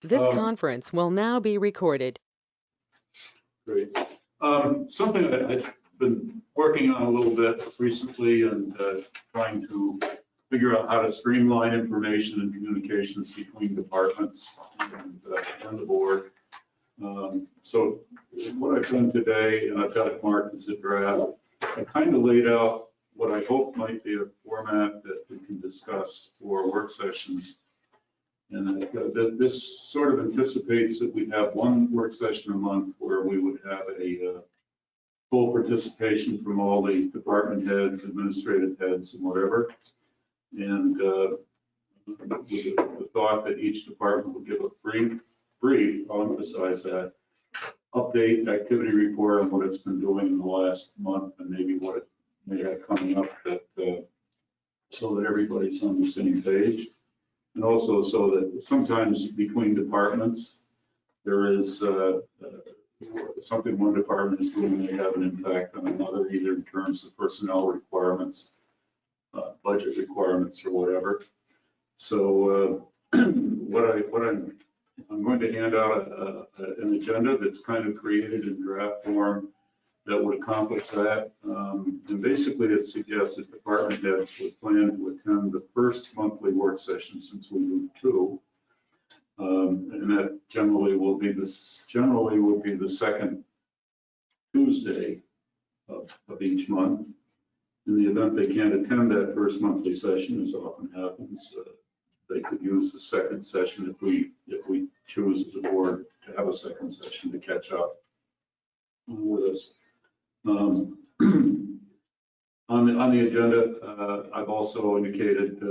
This conference will now be recorded. Great. Something that I've been working on a little bit recently and trying to figure out how to streamline information and communications between departments and the board. So what I've done today, and I've got it marked as a draft, I kind of laid out what I hope might be a format that we can discuss for work sessions. And this sort of anticipates that we have one work session a month where we would have a full participation from all the department heads, administrative heads, and whatever. And with the thought that each department will give a brief, I'll emphasize that, update activity report on what it's been doing in the last month and maybe what it may have coming up, that so that everybody's on the same page. And also so that sometimes between departments, there is something one department is doing may have an impact on another, either in terms of personnel requirements, budget requirements, or whatever. So I'm going to hand out an agenda that's kind of created in draft form that would accomplish that. And basically it suggests that department heads would plan to attend the first monthly work session since we do two. And that generally will be the second Tuesday of each month. In the event they can't attend that first monthly session, as often happens, they could use the second session if we choose as a board to have a second session to catch up with us. On the agenda, I've also indicated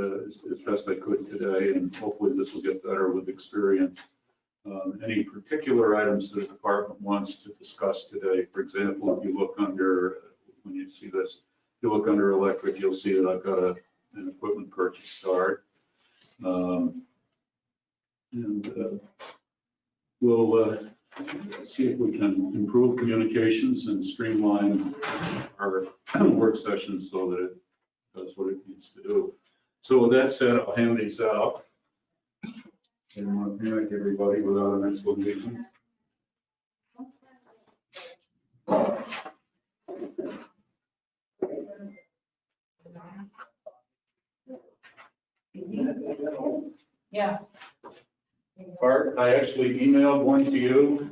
as best I could today, and hopefully this will get better with experience, any particular items that the department wants to discuss today. For example, if you look under, when you see this, if you look under electric, you'll see that I've got an equipment purchase start. We'll see if we can improve communications and streamline our work sessions so that it does what it needs to do. So with that said, I'll hand these out. I don't want to panic everybody without an explanation. Yeah. Bart, I actually emailed one to you.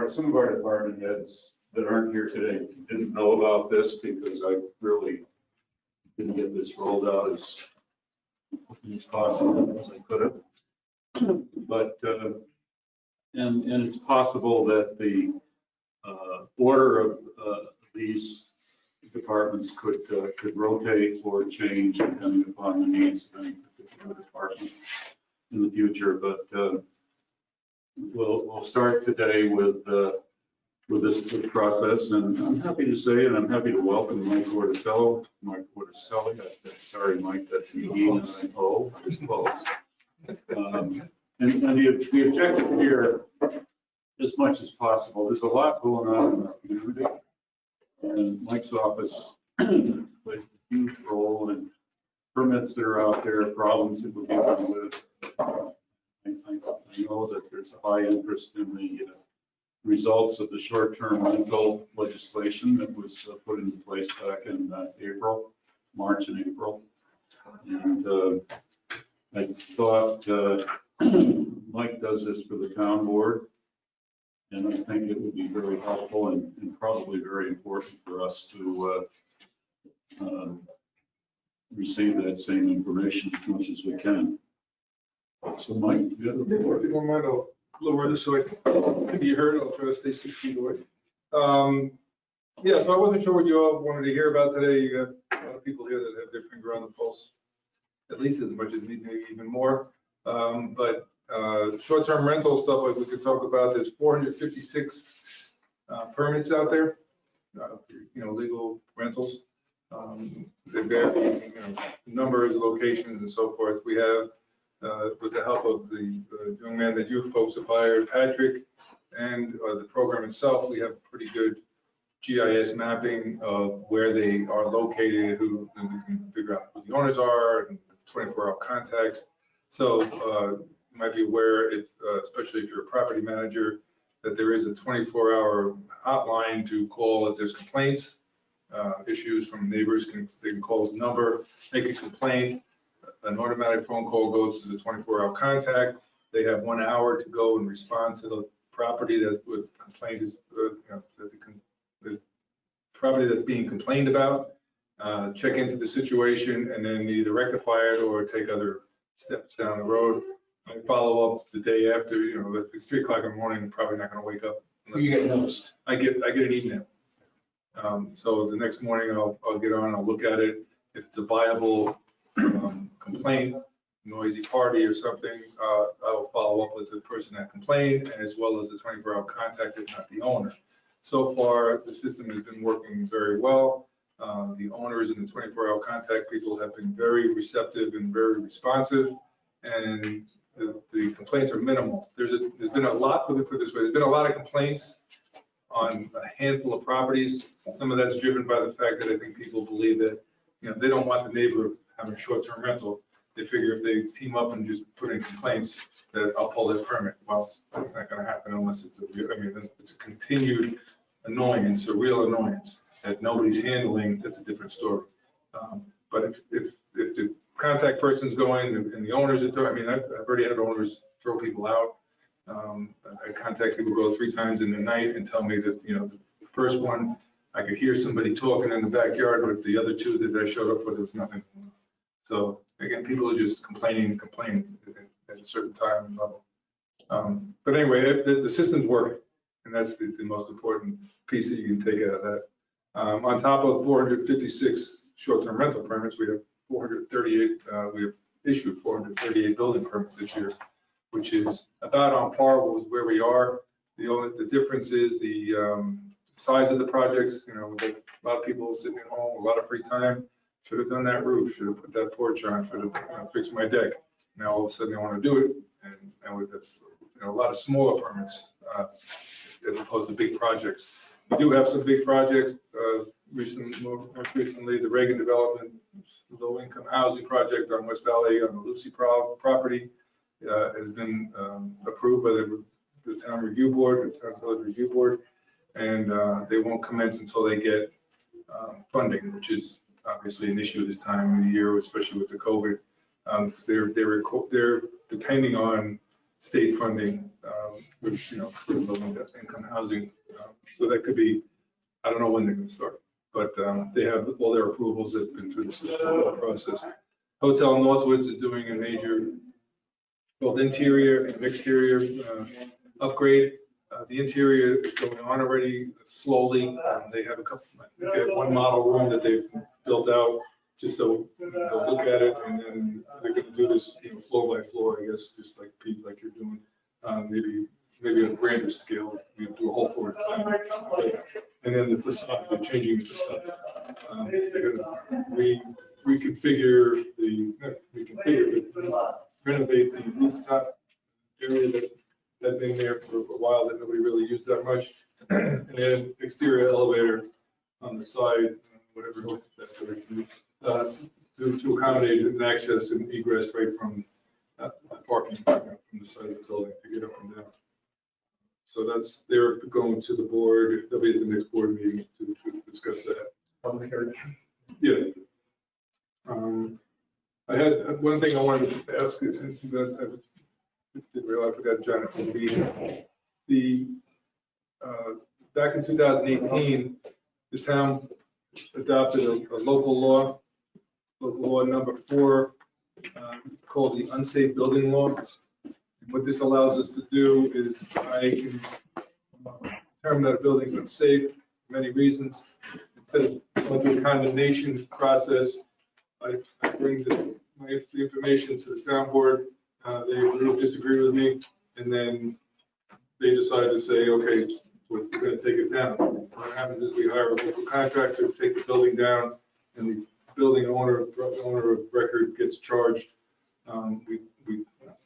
Some of our department heads that aren't here today didn't know about this because I really didn't get this rolled out as possible as I could have. But and it's possible that the order of these departments could rotate or change depending upon the needs of any particular department in the future. But we'll start today with this process, and I'm happy to say, and I'm happy to welcome Mike Orticelli. Sorry, Mike, that's an E and an O. It's close. And the objective here, as much as possible, there's a lot going on in our community, and Mike's office plays a huge role in permits that are out there, problems that we're dealing with. I know that there's a high interest in the results of the short-term rental legislation that was put into place back in March and April. And I thought Mike does this for the town board, and I think it would be very helpful and probably very important for us to receive that same information as much as we can. So Mike, you have the floor. If you don't mind, I'll lower this so I can be heard. I'll try to stay 6 feet away. Yeah, so I wasn't sure what you all wanted to hear about today. You got a lot of people here that have their finger on the pulse, at least as much as me, maybe even more. But short-term rental stuff, like we could talk about, there's 456 permits out there, legal rentals. They vary, numbers, locations, and so forth. We have, with the help of the young man that you folks have hired, Patrick, and the program itself, we have a pretty good GIS mapping of where they are located, who, and we can figure out who the owners are, and 24-hour contacts. So you might be aware, if, especially if you're a property manager, that there is a 24-hour hotline to call if there's complaints, issues from neighbors. They can call the number, make a complaint. An automatic phone call goes to the 24-hour contact. They have 1 hour to go and respond to the property that with complaint is, that the property that's being complained about, check into the situation, and then either rectify it or take other steps down the road. I follow up the day after, if it's 3 o'clock in the morning, I'm probably not going to wake up. You get noticed. I get an email. So the next morning I'll get on, I'll look at it. If it's a viable complaint, noisy party or something, I'll follow up with the person that complained, as well as the 24-hour contact, if not the owner. So far, the system has been working very well. The owners and the 24-hour contact people have been very receptive and very responsive, and the complaints are minimal. There's been a lot, let me put it this way, there's been a lot of complaints on a handful of properties. Some of that's driven by the fact that I think people believe that, they don't want the neighbor having a short-term rental. They figure if they team up and just put in complaints that I'll pull their permit. Well, that's not going to happen unless it's it's a continued annoyance, a real annoyance that nobody's handling. That's a different story. But if the contact person's going and the owners are throwing, I've already had owners throw people out. I contact people, go 3 times in the night and tell me that, the first one, I could hear somebody talking in the backyard, but the other 2 that I showed up for, there was nothing. So again, people are just complaining at a certain time and level. But anyway, the system's working, and that's the most important piece that you can take out of that. On top of 456 short-term rental permits, we have 438, we have issued 438 building permits this year, which is about on par with where we are. The difference is the size of the projects. With a lot of people sitting at home, a lot of free time. Should have done that roof, should have put that porch on, should have fixed my deck. Now all of a sudden they want to do it, and that's a lot of smaller permits as opposed to big projects. We do have some big projects. Most recently, the Reagan Development low-income housing project on West Valley on the Lucy property has been approved by the town review board, the town village review board, and they won't commence until they get funding, which is obviously an issue this time of the year, especially with the COVID. They're depending on state funding, which, for low-income housing. So that could be, I don't know when they're going to start, but they have all their approvals that have been through the process. Hotel Northwoods is doing a major, both interior and exterior upgrade. The interior is going on already slowly. They have they have 1 model room that they've built out just so they'll look at it, and then they're going to do this floor by floor, I guess, just like Pete, like you're doing. Maybe a grander scale, do a whole floor. And then the facade, they're changing the facade. They're going to reconfigure renovate the rooftop area that had been there for a while that nobody really used that much. And then exterior elevator on the side, whatever to accommodate an access and egress right from the parking from the side of the building to get up and down. So they're going to the board. They'll be at the next board meeting to discuss that. Public hearing. Yeah. I had one thing I wanted to ask you, and that I didn't realize I forgot Jonathan to be here. Back in 2018, the town adopted a local law number 4, called the unsafe building law. And what this allows us to do is I can determine that a building is unsafe for many reasons. Instead of going through a condemnation process, I bring the information to the town board. They disagree with me, and then they decide to say, okay, we're going to take it down. What happens is we hire a local contractor to take the building down, and the building owner of record gets charged.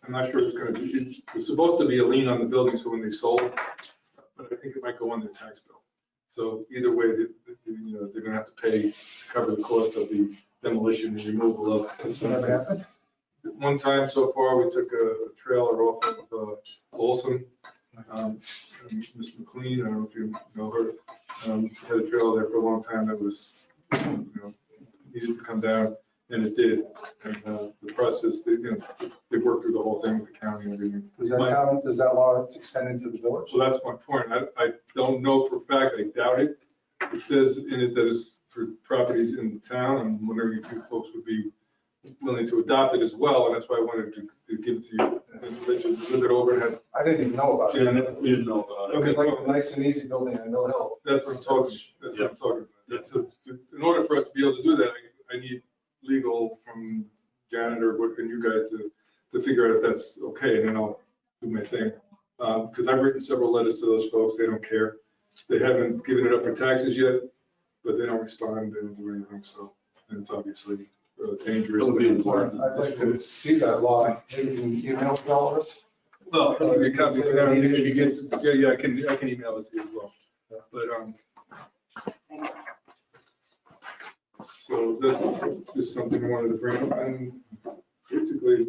I'm not sure it's going to be, it's supposed to be a lien on the building, so when they sold, but I think it might go on their tax bill. So either way, they're gonna have to pay to cover the cost of the demolition and removal of. Has that ever happened? One time so far, we took a trailer off of Olson. Ms. McLean, I don't know if you know her, had a trailer there for a long time that was, needed to come down, and it did. And the process, they worked through the whole thing with the county and everything. Does that law extend into the village? So that's my point. I don't know for a fact, I doubt it. It says in it that it's for properties in the town. I'm wondering if you folks would be willing to adopt it as well, and that's why I wanted to give it to you and let you look it over and have. I didn't even know about it. Yeah, We didn't know about It'd it. be like a nice and easy building on no hill. That's what I'm talking, that's what I'm talking about. So in order for us to be able to do that, I need legal from Janet or what, and you guys to figure out if that's okay, and then I'll do my thing. Because I've written several letters to those folks, they don't care. They haven't given it up for taxes yet, but they don't respond, they don't do anything, so, and it's obviously dangerous. It'll be important. I'd like to see that law. Maybe you can email it to all of us. Well, I'll give you a copy of it. If you get, yeah, I can email it to you as well. But, so that's just something I wanted to bring up, and basically,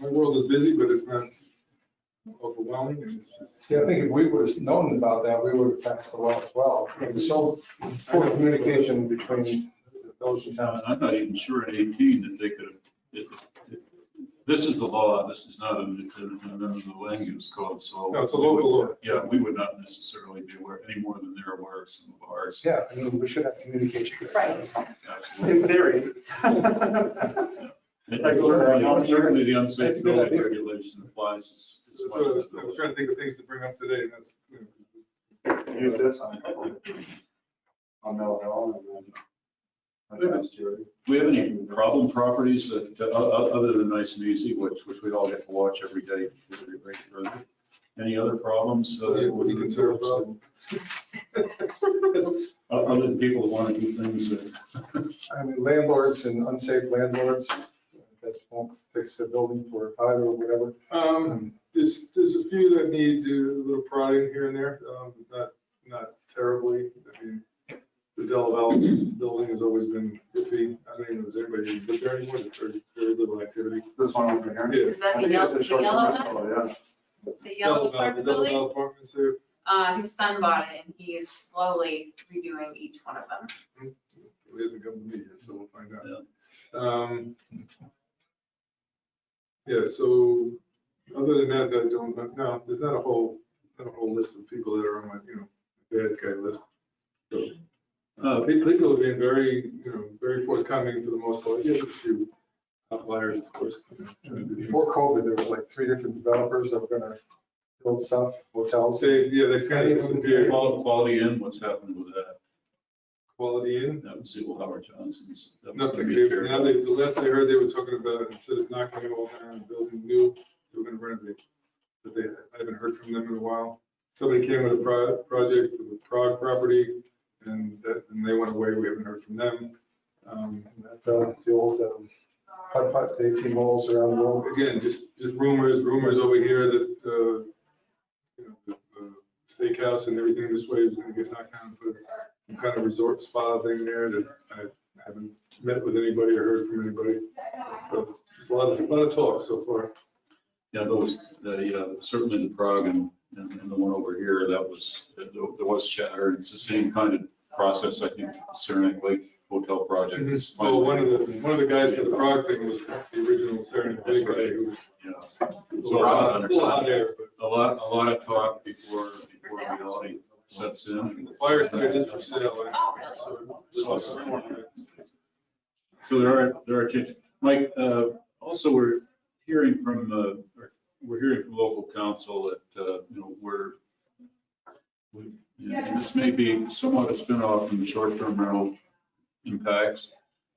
my world is busy, but it's not overwhelming, and it's just. See, I think if we would have known about that, we would have passed the law as well. It's so poor communication between those in town. And I'm not even sure in 18 that they could have, this is the law, this is not an amendment of the land use code, so. No, it's a local law. Yeah, we would not necessarily be aware any more than they're aware of some of ours. Yeah, I mean, we should have communication. Right. Absolutely. In theory. Certainly the unsafe building regulation applies. That's what I was trying to think of things to bring up today, and that's. Use this on Mill Hill and then. Do we have any problem properties that, other than Nice and Easy, which we all get to watch every day? Any other problems? What do you consider a problem? Other than people who want to do things that. I mean, landlords and unsafe landlords that won't fix the building for fiber or whatever. There's a few that need a little prodding here and there, not terribly. I mean, the Del Valle building has always been iffy. I don't even know if there's anybody who lives there anymore. There's very little activity. This one over here? Yeah. Is that I the think yellow, it's a the yellow short-term one? rental, yeah. The yellow The apartment Del Valle building? apartments there. His son bought it and he is slowly redoing each one of them. It hasn't come to me yet, so we'll find out. Yeah, so other than that, I don't, no, there's not a whole list of people that are on my, bad guy list. So, people have been very, very forthcoming for the most part. Yeah, a few outliers, of course. Before COVID, there was like 3 different developers that were gonna build stuff, hotels. Say, yeah, they kind of disappeared. Quality Inn, what's happened with that? Quality Inn. That was Civil Howard Johnson's. That was Nothing. gonna be a fair- Now, the last I heard, they were talking about, instead of knocking it all down and building new, they were gonna renovate. But I haven't heard from them in a while. Somebody came with a project with the Prague property, and they went away. We haven't heard from them. The old putt-putt, the 18 holes around the world. Again, just rumors over here that, the steakhouse and everything this way is gonna get knocked down, put some kind of resort spa thing there that I haven't met with anybody or heard from anybody. So just a lot of talk so far. Yeah, certainly the Prague and the one over here, there was chatter. It's the same kind of process, I think, the Saranac Lake Hotel project. is Well, one of the guys for the Prague thing was the original Saranac Lake guy who was Yeah. a little hot air, but A lot of talk before reality sets in. the fire site is for sale. So there are changes. Mike, also we're hearing from local council that, and this may be somewhat a spin-off from the short-term rental impacts,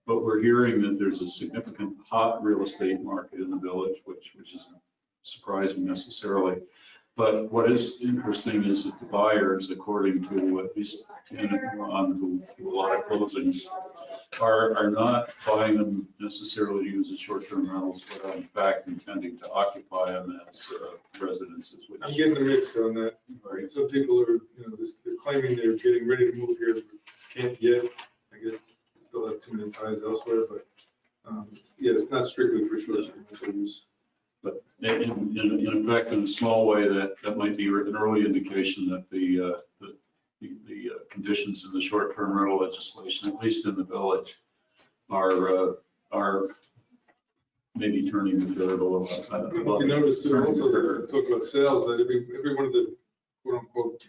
but we're hearing that there's a significant hot real estate market in the village, which isn't surprising necessarily. But what is interesting is that the buyers, according to at least on a lot of closings, are not buying them necessarily to use as short-term rentals, but are in fact intending to occupy them as residences, which. I'm getting a mix on that. Right. Some people are, they're claiming they're getting ready to move here, but can't yet. I guess still have too many ties elsewhere, but, yeah, it's not strictly for short-term rental use. But in fact, in a small way, that might be an early indication that the conditions in the short-term rental legislation, at least in the village, are maybe turning the curve a little. I don't know if you noticed too, also, talk about sales, that every one of the quote-unquote,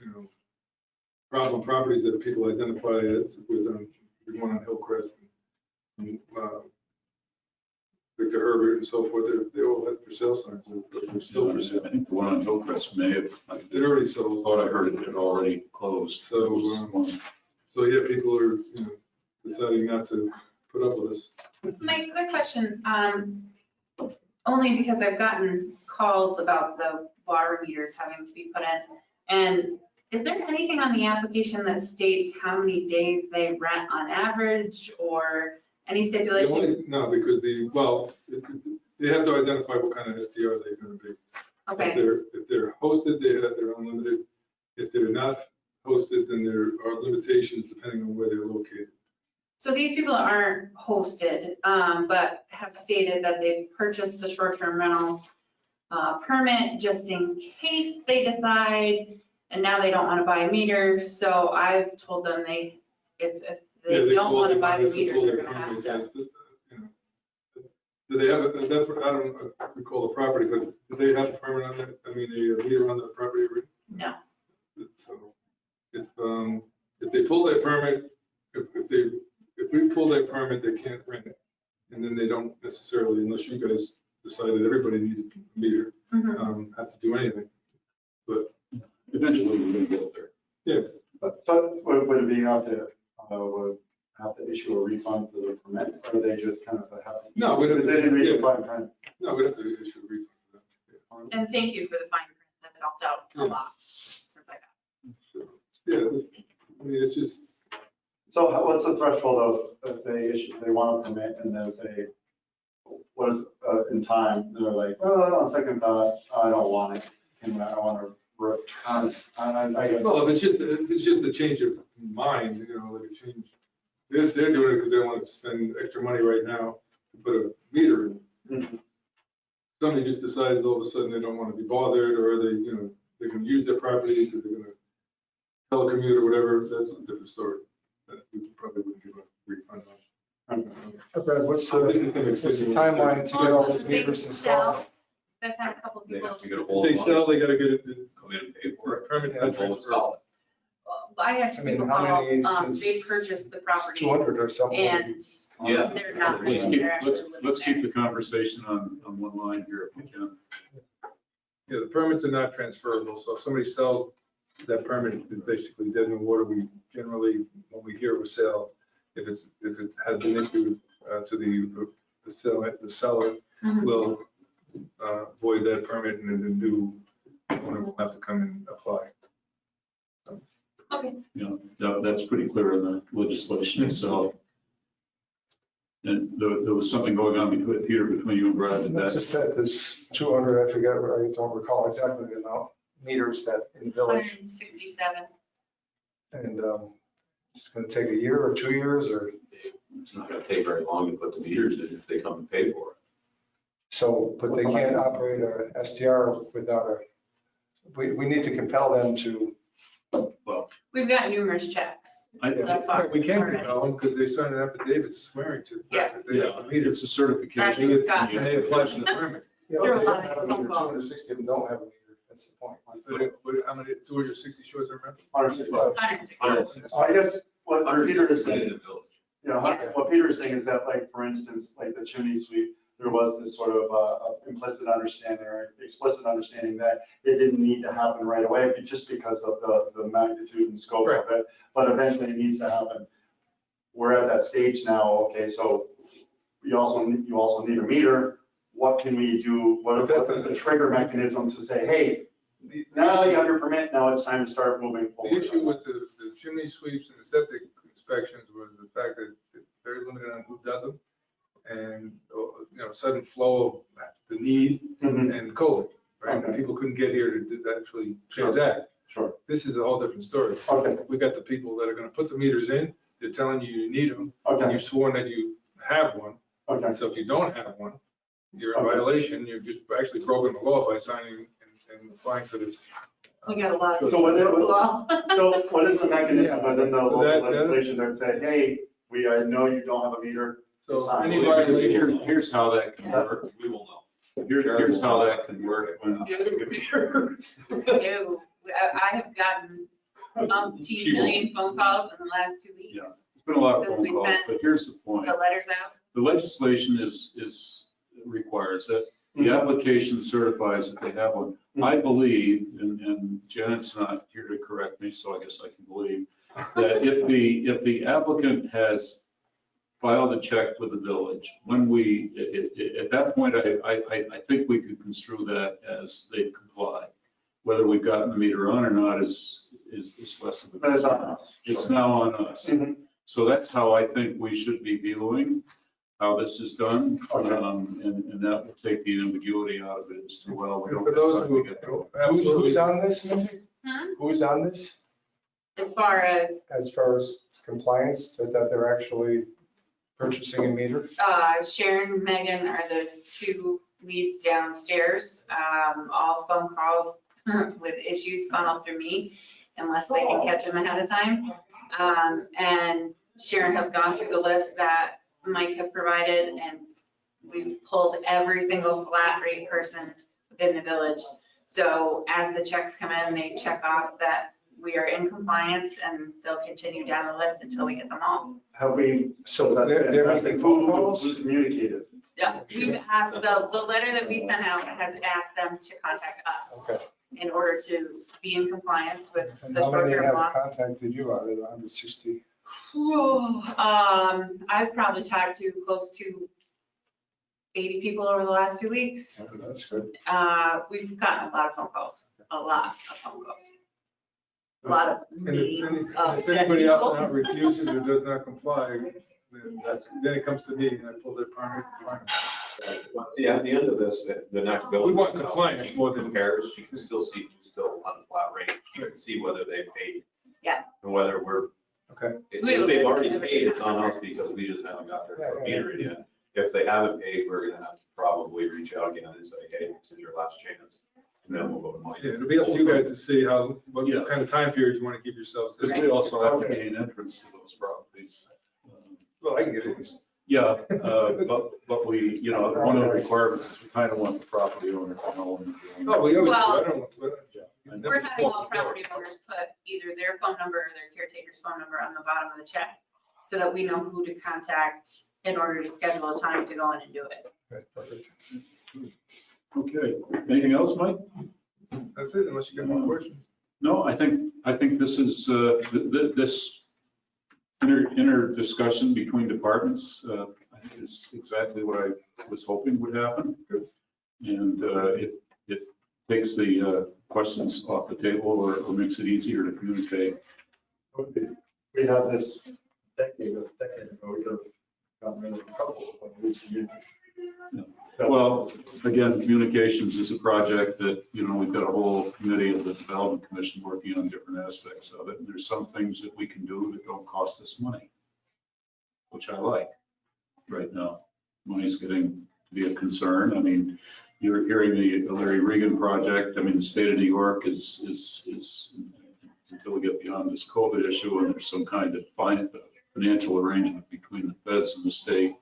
problem properties that people identify as with, the one on Hillcrest and Victor Herbert and so forth, they all had for sale signs, they're still for sale. I think the one on Hillcrest may have, I It already sold. thought I heard it had already closed. So, It was one. So, yeah, people are, deciding not to put up with us. My quick question, only because I've gotten calls about the water meters having to be put in. And is there anything on the application that states how many days they rent on average or any They stipulation? only- No, because they have to identify what kind of SDR they're gonna be. Okay, If they're hosted, they have their unlimited. If they're not hosted, then there are limitations depending on where they're located. so these people aren't hosted, but have stated that they've purchased the short-term rental permit just in case they decide, and now they don't want to buy a meter. So I've told them if Yeah, they don't call want to the buy a business and meter, pull they're their gonna have permit, to. Do they have, I don't recall the property, but do they have a permit on that? I mean, a meter on the property already? No, So if they pull their permit, if we pull their permit, they can't rent it. And then they don't necessarily, unless you guys decide that everybody needs a meter, Mhm. have to do anything. But, Eventually, we're going to get there. yeah, But would it be would have to issue a refund for the permit, or they just kind of have to? No, we don't- They didn't read the yeah. fine print. no, we'd have to issue a refund for that. and thank you for the fine print. That's helped out a lot since I got. So, yeah, I mean, it's just, So what's the threshold of if they want a permit and they'll say, what is, in time, they're like, well, on second thought, I don't want it, and I want to return it. I guess. well, if it's just a change of mind, like a change. They're doing it because they want to spend extra money right now to put a meter in. Mhm. Somebody just decides all of a sudden they don't want to be bothered, or they can use their property because they're going to telecommute or whatever, that's a different story. That we probably wouldn't give a refund on. Brad, what's the timeline to get all these meters installed? I've had a couple of They people. have to get a If hold they of sell, they gotta get it, come in and pay for it. permits Yeah, not And we'll transferred. install it. I had two I mean, people how call, many since they purchased the property 200 or something. and Yeah. they're not. Let's renting, keep, they're actually living let's keep there. the conversation on one line here if we can. Yeah, the permits are not transferable, so if somebody sells, that permit is basically dead in the water. We generally, when we hear of a sale, if it has been issued to the seller Mhm. will void that permit, and then the new owner will have to come and apply. Okay, That's pretty clear in the legislation itself. And there was something going on between Peter, between you and Brad, And that that's just that there's 200, I forget, I don't recall exactly the amount, meters that in the village. 167. And it's going to take a year or 2 years, or It's not gonna take very long to put the meters in if they come and pay for it. so, but they can't operate a SDR without we need to compel them to, We've got numerous checks thus far. We can already. compel them because they signed an affidavit swearing to the fact that they have the meter. it's a certification. Actually, it's got- And they apply for the permit. you There are know, a they lot don't of have a phone meter, calls. 260 of them don't have a meter, that's the point. How many, 260 shorts are rented? 160. I guess what Peter is In saying, the village. what Peter is saying is that, like, for instance, like the chimney sweep, there was this sort of implicit understanding or explicit understanding that it didn't need to happen right away, just because of the magnitude and scope of it, but eventually it needs to happen. We're at that stage now, okay, so you also need a meter. What can we do? What is the trigger mechanism to say, hey, now you have your permit, now it's time to start moving The forward. issue with the chimney sweeps and the septic inspections was the fact that they're very limited on who does them. And, sudden flow of the need Mhm. and COVID, right? Okay. People couldn't get here to actually Sure. transact. Sure. This is a whole different story. Okay, We got the people that are gonna put the meters in, they're telling you you need them, and okay, you've sworn that you have one. okay. And so if you don't have one, you're in Okay. violation, you've just actually broken the law by signing and applying for this. We got a lot. So what is, Well, so what is the mechanism within the So local that- legislation that say, hey, I know you don't have a meter? So Fine. any violation, Here's how that can work. We will know. Here's how that can work. When ew. I have gotten umpteen million phone calls in the last 2 weeks. Yeah. It's been a lot of Since phone we calls, sent but here's the point. The letters out. The legislation requires that the application certifies that they have one. I believe, and Janet's not here to correct me, so I guess I can believe, that if the applicant has filed a check with the village, at that point, I think we could construe that as they comply. Whether we've gotten the meter on or not is less of a But it's on concern. us. It's now on us. Mhm. So that's how I think we should be viewing how this is done. Okay. And that will take the ambiguity out of it as to, well, we don't. for those have who to get there. Who's on this, Mindy? Hmm? Who's on this As far as far as compliance, so that they're actually purchasing a meter? as Sharon and Megan are the two leads downstairs. All phone calls with issues funnel through me unless they can catch them ahead of time. And Sharon has gone through the list that Mike has provided, and we've pulled every single flat rate person within the village. So as the checks come in, they check off that we are in compliance, and they'll continue down the list until we get them all. Have we, so that's They're fantastic. making phone calls? Who's communicated? Yeah, we've asked, the letter that we sent out has asked them to contact us Okay. in order to be in compliance with And the how many short-term have law. contacted you out of the 160? I've probably talked to close to 80 people over the last 2 weeks. That's good. We've gotten a lot of phone calls, a lot of phone calls. A lot of And meeting, if anybody else now refuses or does not comply, then it comes to me and I pull their permit. fine. Yeah, at the end of this, the next bill. We want compliance more than- Compares, you can still see who's still on the flat rate. You can see whether they paid. Yeah. And whether we're. Okay. If We have a they've list of already everything. paid, it's on us because we just haven't got their Yeah, yeah, meter in yet. If they haven't paid, we're gonna have to probably reach out again and say, hey, this is your last chance. And then we'll go to Mike. Yeah, it'll be up to you guys to see what Yeah. kind of time period you want to give yourselves. Because we also have to gain entrance to those properties. Well, I can get it. Yeah, but we, one of the requirements is we kind of want the property owner to know. when they're doing No, we always, Well, I don't. Yeah. we're having all property owners put either their phone number or their caretaker's phone number on the bottom of the check so that we know who to contact in order to schedule a time to go in and do it. Okay, perfect. Okay, anything else, Mike? That's it, unless you got more questions. No, I think this is, this inner discussion between departments, I think is exactly what I was hoping would happen. And it takes the questions off the table or makes it easier to communicate. We had this decade ago, we could have gotten rid of a couple of these. Well, again, communications is a project that, we've got a whole committee of the Development Commission working on different aspects of it. And there's some things that we can do that don't cost us money, which I like right now. Money's getting to be a concern. I mean, you're hearing the Larry Regan project. I mean, the state of New York is until we get beyond this COVID issue and there's some kind of financial arrangement between the feds and the state,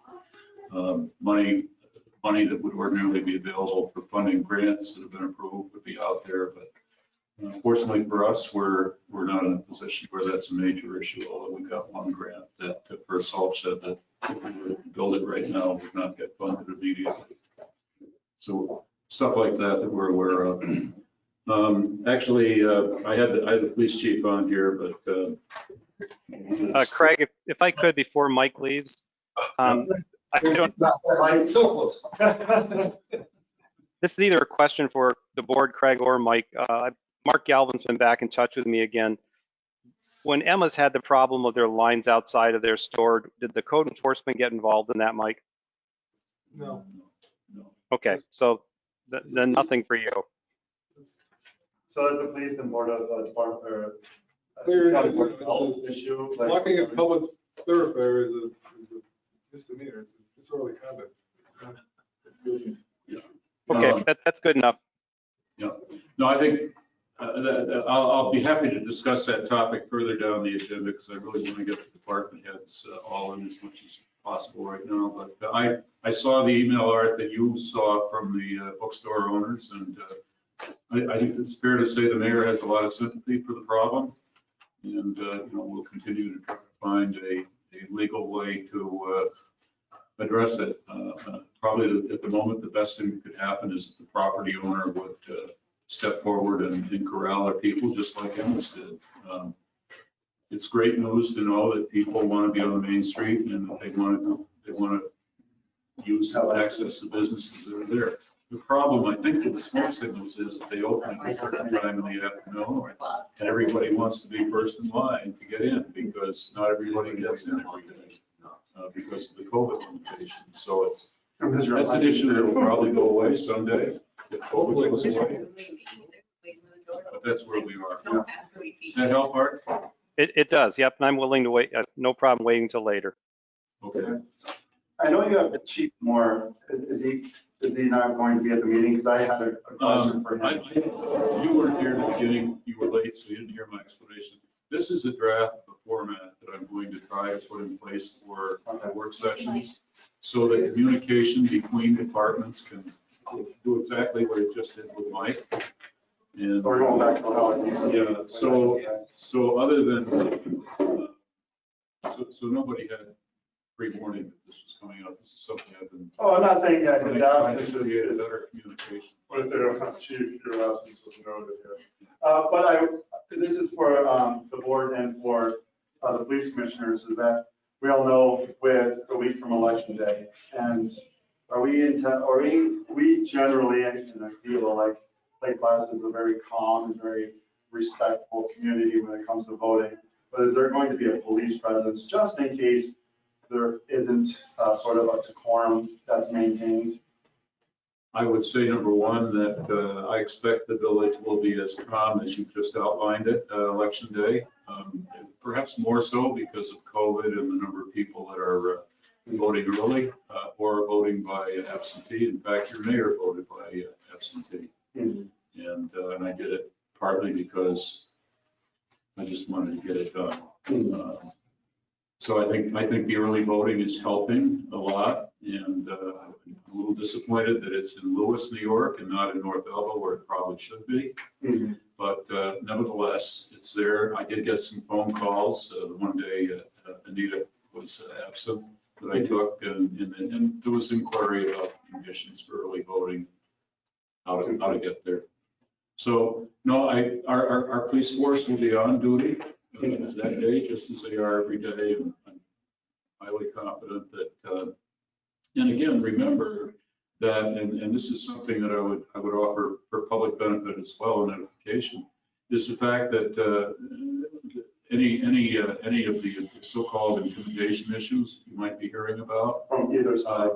money that would ordinarily be available for funding grants that have been approved would be out there. But unfortunately for us, we're not in a position where that's a major issue, although we've got one grant that for a salt shed that if we were to build it right now would not get funded immediately. So stuff like that we're aware of. Actually, I had the police chief on here, but Craig, if I could, before Mike leaves, I don't, So close. This is either a question for the board, Craig or Mike. Mark Galvin's been back in touch with me again. When Emma's had the problem of their lines outside of their store, did the code enforcement get involved in that, Mike? No. No. Okay, so then nothing for you. So is the police and board of department or Clear, county board of health issue? like- Blocking a public thoroughfare is a misdemeanor. It's a disorderly conduct. It's not- Okay, that's good enough. Yeah, no, I think I'll be happy to discuss that topic further down the agenda because I really want to get the department heads all in as much as possible right now. But I saw the email, Art, that you saw from the bookstore owners, and I think it's fair to say the mayor has a lot of sympathy for the problem. And, we'll continue to try to find a legal way to address it. Probably at the moment, the best thing that could happen is that the property owner would step forward and corral their people just like Emma's did. It's great news to know that people want to be on the main street and that they want to use access to businesses that are there. The problem, I think, with the smoke signals is that they open at a certain time in the afternoon, and everybody wants to be first in line to get in because not everybody gets in every day because of the COVID limitations. So that's an issue that will probably go away someday if COVID goes away. But that's where we are. Does that help, Art? It does, yep, and I'm willing to wait, no problem waiting till later. Okay. I know you have Chief Moore. Is he not going to be at the meeting? Because I had a question for him. You weren't here in the beginning, you were late, so you didn't hear my explanation. This is a draft of the format that I'm going to try to put in place for work sessions so that communication between departments can do exactly what it just did with Mike. And So we're going back to how it used to be. Yeah, so other than, so nobody had pre-warning that this was coming up. This is something I've been Oh, I'm not saying that. trying to create a better communication. What is there, Chief, your absence was noted here. But this is for the board and for the police commissioners, is that we all know we're a week from election day. And we generally, and I feel like Lake Placid is a very calm and very respectful community when it comes to voting. But is there going to be a police presence just in case there isn't sort of a decorum that's maintained? I would say, number one, that I expect the village will be as calm as you've just outlined it, election day. Perhaps more so because of COVID and the number of people that are voting early or voting by absentee. In fact, your mayor voted by absentee. Mhm. And I did it partly because I just wanted to get it done. So I think the early voting is helping a lot, and I'm a little disappointed that it's in Lewis, New York, and not in North Elba, where it probably should be. Mhm. But nevertheless, it's there. I did get some phone calls. The one day Anita was absent that I took, and there was inquiry about conditions for early voting, how to get there. So, no, our police force will be on duty that day, just as they are every day. And I'm highly confident that, and again, remember that, and this is something that I would offer for public benefit as well, notification, is the fact that any of the so-called intimidation issues you might be hearing about, From either side.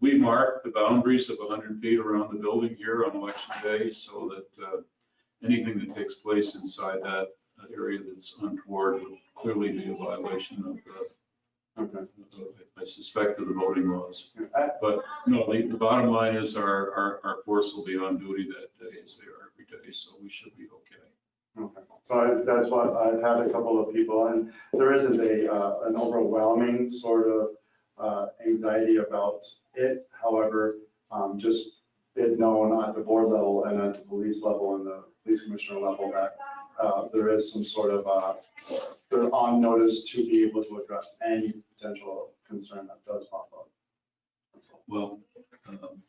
we mark the boundaries of 100 feet around the building here on election day so that anything that takes place inside that area that's untoward would clearly be a violation of I suspect, of the voting laws. But no, the bottom line is our force will be on duty that day as they are every day, so we should be okay. Okay. So that's what I've had a couple of people, and there isn't an overwhelming sort of anxiety about it. However, just it known at the board level and at the police level and the police commissioner level that there is some sort of, they're on notice to be able to address any potential concern that does pop up. Well,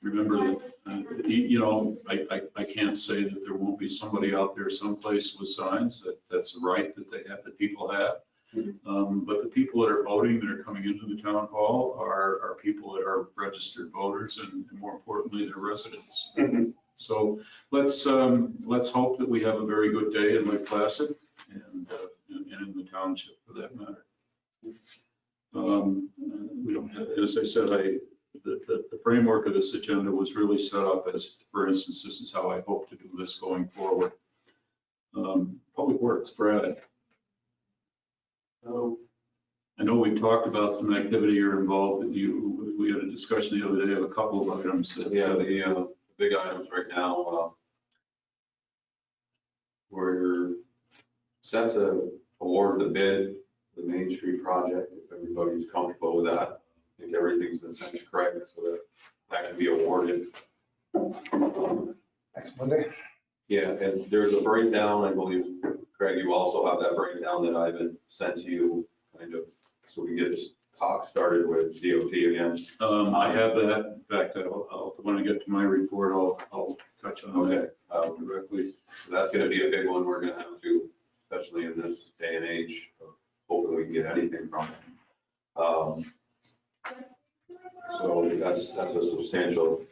remember that, I can't say that there won't be somebody out there someplace with signs. That's a right that people have. But the people that are voting, that are coming into the town hall are people that are registered voters and more importantly, they're residents. So let's hope that we have a very good day in Lake Placid and in the township for that matter. We don't have, as I said, the framework of this agenda was really set up as, for instance, this is how I hope to do this going forward. Public Works, Brad. I know we talked about some activity you're involved with. We had a discussion the other day of a couple of items. Yeah, the big items right now, we're set to award the bid, the Main Street project, if everybody's comfortable with that. I think everything's been sent to Craig so that that can be awarded. Next Monday. Yeah, and there's a breakdown, I believe, Craig, you also have that breakdown that Ivan sent to you, kind of, so we can get this talk started with DOT again. I have that. In fact, when I get to my report, I'll touch on that directly. So that's gonna be a big one we're gonna have to, especially in this day and age, of hoping we can get anything from it. So that's a substantial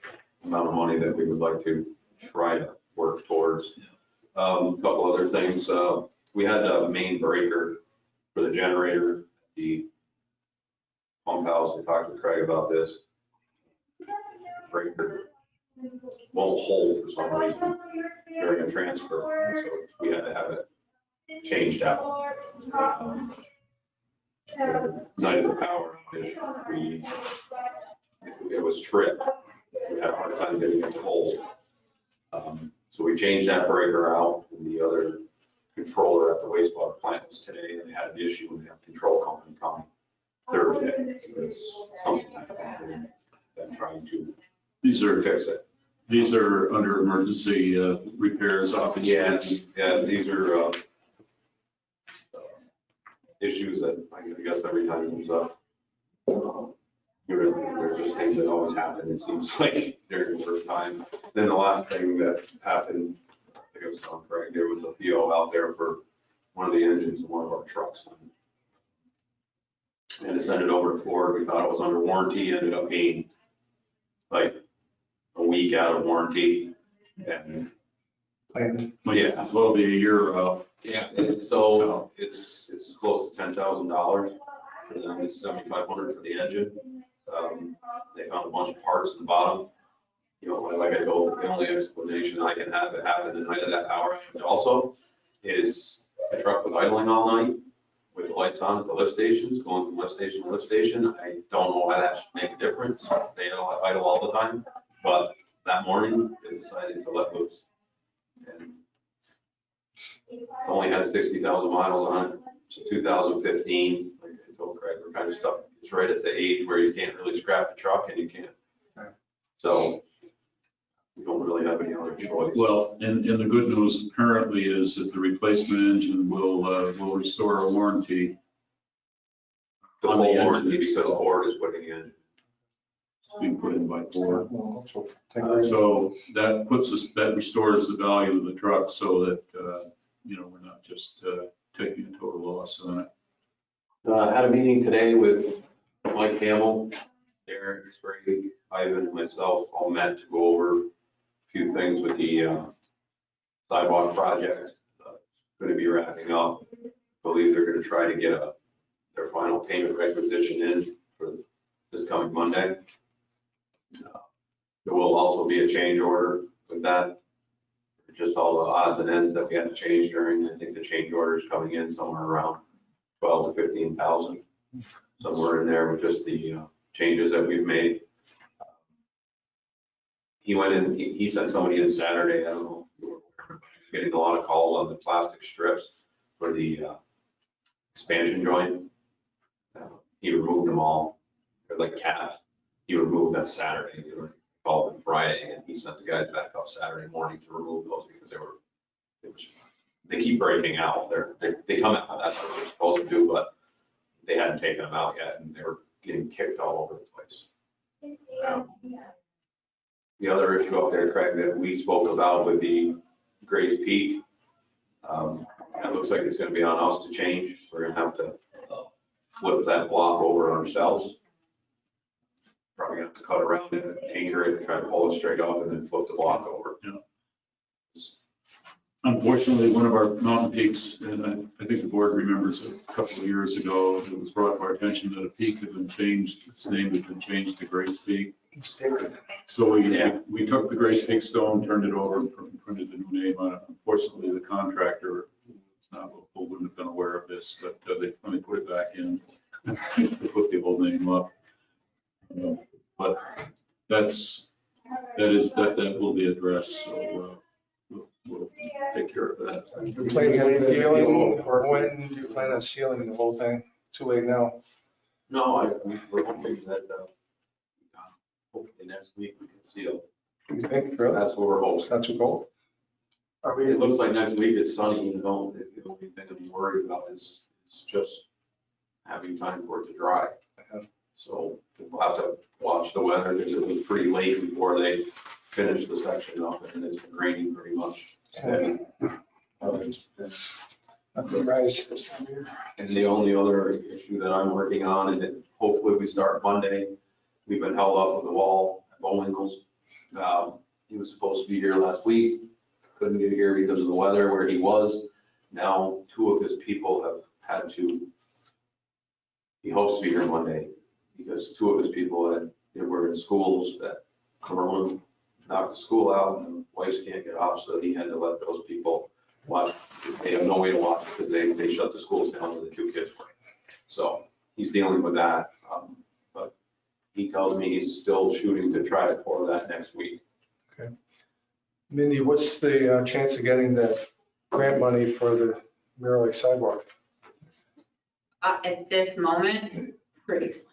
amount of money that we would like to try to work towards. A couple other things, we had a main breaker for the generator, the pump house. I talked to Craig about this. Breaker won't hold for some reason during a transfer, so we had to have it changed out. Night of the power outage, it was tripped. We had a hard time getting it to hold. So we changed that breaker out, and the other controller at the wastewater plant was today, and they had an issue with the control company coming Thursday. Because something happened, and trying to fix it. These are under emergency repairs, obviously. Yeah, these are issues that I guess every time it comes up. There's just things that always happen, it seems like during the first time. Then the last thing that happened, I think it was on Craig, there was a PO out there for one of the engines in one of our trucks. And to send it over to Ford, we thought it was under warranty, ended up being like a week out of warranty. And Yeah, as well be a year out. yeah, so it's close to $10,000 for them, it's $7,500 for the engine. They found a bunch of parts in the bottom. You know, like I told, the only explanation I can have that happened the night of that power outage also is the truck was idling all night with the lights on at the lift stations, going from lift station to lift station. I don't know why that should make a difference. They idle all the time, but that morning they decided to let loose. And it only had 60,000 miles on it. It's a 2015. Like I told Craig, we're kind of stuck. It's right at the age where you can't really scrap the truck and you can't. So we don't really have any other choice. Well, and the good news apparently is that the replacement engine will restore a warranty. The on the whole engine warranty because itself. Ford is putting in. It's being put in by Ford. So So that restores the value of the truck so that, we're not just taking a total loss on it. Had a meeting today with Mike Hamill, Darren Sprague, Ivan, and myself all met to go over a few things with the sidewalk project. Going to be wrapping up. Believe they're going to try to get their final payment requisition in for this coming Monday. There will also be a change order with that. Just all the odds and ends that we had to change during. I think the change order is coming in somewhere around 12 to 15,000, somewhere in there with just the changes that we've made. He went in, he sent somebody in Saturday, I don't know, getting a lot of calls on the plastic strips for the expansion joint. He removed them all. They're like caps. He removed them Saturday. They were called them Friday, and he sent the guys back up Saturday morning to remove those because they keep breaking out. They come out, that's what they're supposed to do, but they hadn't taken them out yet, and they were getting kicked all over the place. The other issue up there, Craig, that we spoke about would be Grace Peak. It looks like it's going to be on us to change. We're going to have to flip that block over ourselves. Probably going have to cut around it, anchor it, try to pull it straight up and then flip the block over. Unfortunately, one of our mountain peaks, and I think the board remembers a couple of years ago, it was brought to our attention that a peak had been changed, its name had been changed to Grace Peak. So we took the Grace Peak stone, turned it over, and printed the new name on it. Unfortunately, the contractor was not local, wouldn't have been aware of this, but they finally put it back in, to put the old name up. But that will be addressed, so we'll take care of that. You plan on sealing, or when do you plan on sealing the whole thing? Too late now. No, we're hoping that, hopefully next week we can seal. You think, really? That's what we're hoping. It's not too cold? Are we, It looks like next week it's sunny, the only thing I'm worried about is just having time for it to dry. Yeah. So we'll have to watch the weather, because it was pretty late before they finished the section up, and it's been raining pretty much. Nothing rise this time of year. And the only other issue that I'm working on, and that hopefully we start Monday, we've been held up with the wall at Bullwinkle's. He was supposed to be here last week, couldn't get here because of the weather where he was. Now, 2 of his people have had to, he hopes to be here Monday, because 2 of his people that were in schools that Corona knocked the school out, and the wives can't get off, so he had to let those people watch. They have no way to watch it, because they shut the schools down where the 2 kids were. So he's dealing with that, but he tells me he's still shooting to try to pour that next week. Okay. Mindy, what's the chance of getting the grant money for the Mirror Lake sidewalk? At this moment, pretty slim.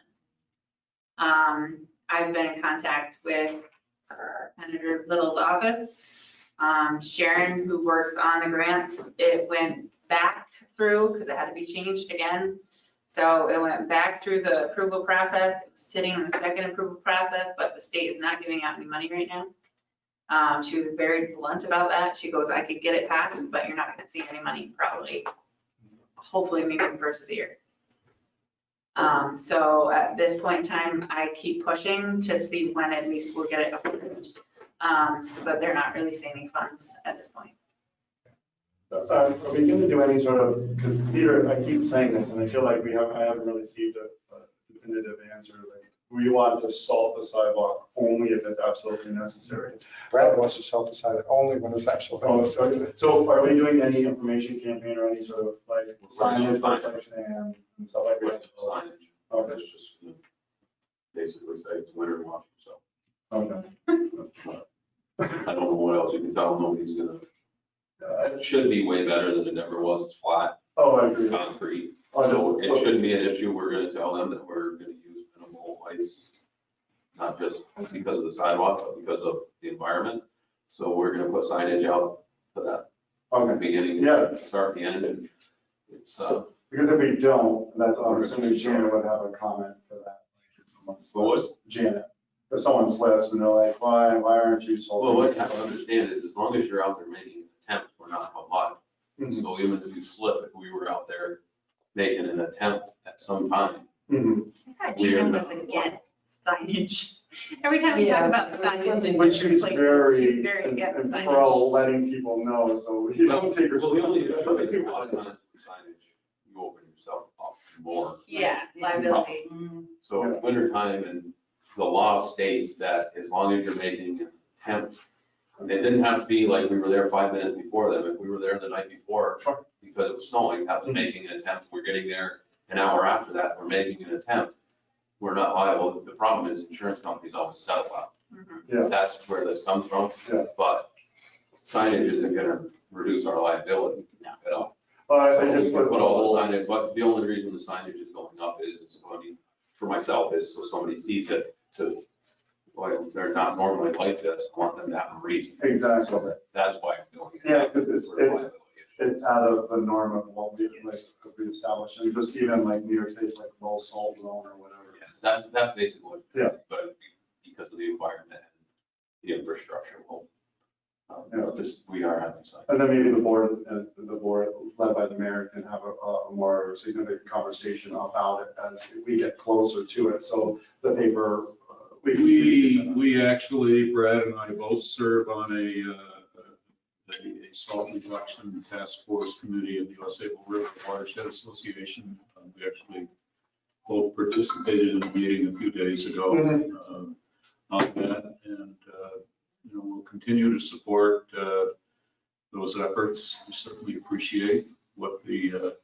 I've been in contact with Senator Little's office. Sharon, who works on the grants, it went back through, because it had to be changed again. So it went back through the approval process. It was sitting in the second approval process, but the state is not giving out any money right now. She was very blunt about that. She goes, I could get it passed, but you're not going to see any money probably, hopefully maybe the first of the year. So at this point in time, I keep pushing to see when at least we'll get it approved. But they're not releasing any funds at this point. are we going to do any sort of, because Peter, I keep saying this, and I feel like I haven't really received a definitive answer. Like, we want to salt the sidewalk only if it's absolutely necessary. Brad wants to salt the side only when it's actually necessary. So are we doing any information campaign or any sort of like signage and stuff like that? Signage. Okay. That's just, basically say it's winter watch, so. Okay. I don't know what else you can tell them, nobody's gonna, it should be way better than it ever was, it's flat, Oh, I agree. it's concrete. Oh, So it no. shouldn't be an issue, we're gonna tell them that we're gonna use minimal ice, not just because of the sidewalk, but because of the environment. So we're gonna put signage out for that Okay, beginning, Yeah. start, the end, and it's, because if we don't, that's, I'm assuming Janet would have a comment for that. Like, if someone slips, Janet, if someone slips and they're like, why aren't you salting? well, what you have to understand is as long as you're out there making an attempt, we're not held liable. Mhm. So even if you slip, if we were out there making an attempt at some time, Mhm. I thought We are Gina not. was against signage. Every time we talk about signage in But different she's places, very, she's very against and signage. pro letting people know, so you don't take well, the only issue is responsibility. a lot of times with signage, you open yourself up more. Yeah, liability. So in winter time, and the law states that as long as you're making an attempt, and it didn't have to be like we were there 5 minutes before them. If we were there the night before, Sure. because it was snowing, that was making an attempt. We're getting there an hour after that, we're making an attempt. We're not liable. The problem is insurance companies always settle out. Mhm. Yeah. That's where this comes from. Yeah. But signage isn't gonna reduce our liability at all. I So just we can put all the signage, but the only reason the signage is going up is, it's going to, for myself, is so somebody sees it to, well, they're not normally like this, I want them to have a reason. Exactly. So that's why I'm doing it. Yeah, 'cause it's- For a liability issue. It's out of the norm of what we, like, what we established, and just even like New York State's like low salt zone or whatever. Yes, that's basically what. Yeah. But because of the environment and the infrastructure, well, Yeah. but this, we are having signage. And then maybe the board led by the mayor can have a more significant conversation about it as we get closer to it. So the paper We actually, Brad and I both serve on a salt reduction task force committee of the Osable River Watershed Association. We actually both participated in a meeting a few days ago on that, and we'll continue to support those efforts. We certainly appreciate what the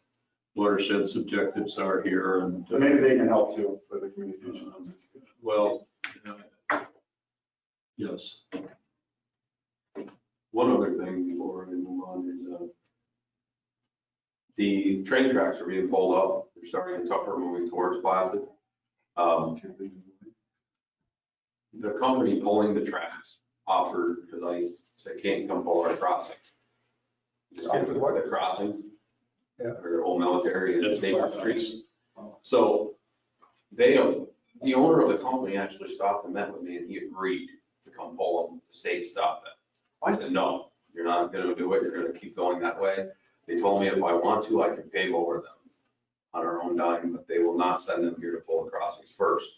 watershed's objectives are here, and So maybe they can help too for the communication. well, yes. One other thing before we move on is, the train tracks are being pulled up. They're starting in Tupper, moving towards Placid. The company pulling the tracks offered, because I said, can't come pull our crossings. Just get Offered what? the crossings. Yeah. Or Old Military and That's State fine. Streets. So the owner of the company actually stopped and met with me, and he agreed to come pull them. The state stopped it. I said, no, you're not gonna do it. You're gonna keep going that way. They told me if I want to, I can pave over them on our own dime, but they will not send them here to pull the crossings first.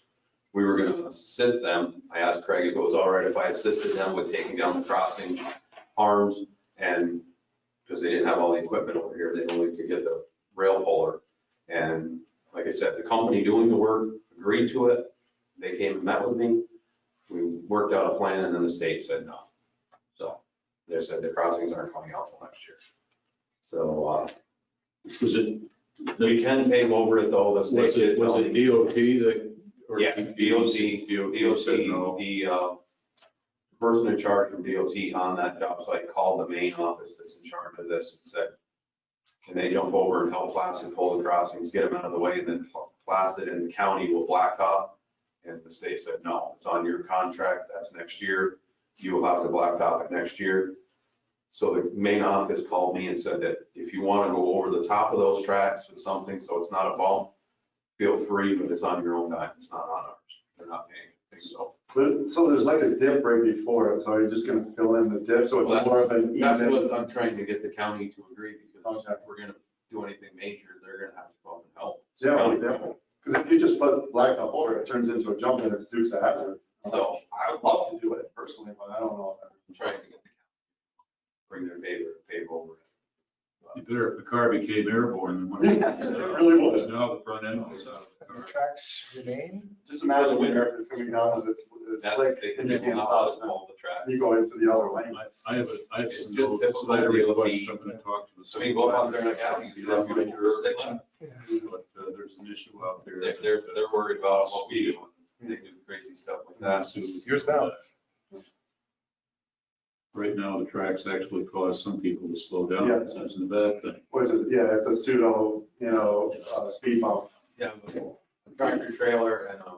We were gonna assist them. I asked Craig if it was all right if I assisted them with taking down the crossing arms, and because they didn't have all the equipment over here, they only could get the rail puller. And like I said, the company doing the work agreed to it. They came and met with me. We worked out a plan, and then the state said no. So they said the crossings aren't coming out till next year. So Was it, we can pave over it though. The state was did it tell me. DOT that? or Yeah, DOT said no. the person in charge from DOT on that job site called the main office that's in charge of this and said, can they jump over and help Placid pull the crossings, get them out of the way, and then Placid and the county will blacktop? And the state said, no, it's on your contract, that's next year. You will have to blacktop it next year. So the main office called me and said that if you want to go over the top of those tracks with something, so it's not a bump, feel free, but it's on your own dime, it's not on ours. They're not paying anything, so. So there's like a dip right before it, so you're just gonna fill in the dip, so it's Well, more of an That's even. what I'm trying to get the county to agree, because Okay. if we're gonna do anything major, they're gonna have to come up and help. Yeah, well, definitely. Because if you just put blacktop over it, it turns into a jump and it's Dukes of Hazzard. So I would love to do it personally, but I don't know. I'm trying to get the county to bring their pave over it. You better, if the car became airborne, then Yeah, it really was. Because now the front end was out of the The car. tracks remain? Just imagine winter if it's coming down and it's That's, slick they and you will can't not let us stop it. pull the tracks. You go into the other lane. I have It's some just notes typical that I request. DOT. I'm going to talk to the. So we go out there and county, you have your jurisdiction. But there's an issue out there. They're worried about what we do. They do crazy stuff like that. Yours now. Right now, the tracks actually cause some people to slow down. Yes. That's a bad thing. Which is, yeah, it's a pseudo, speed bump. Yeah, but a tractor trailer and a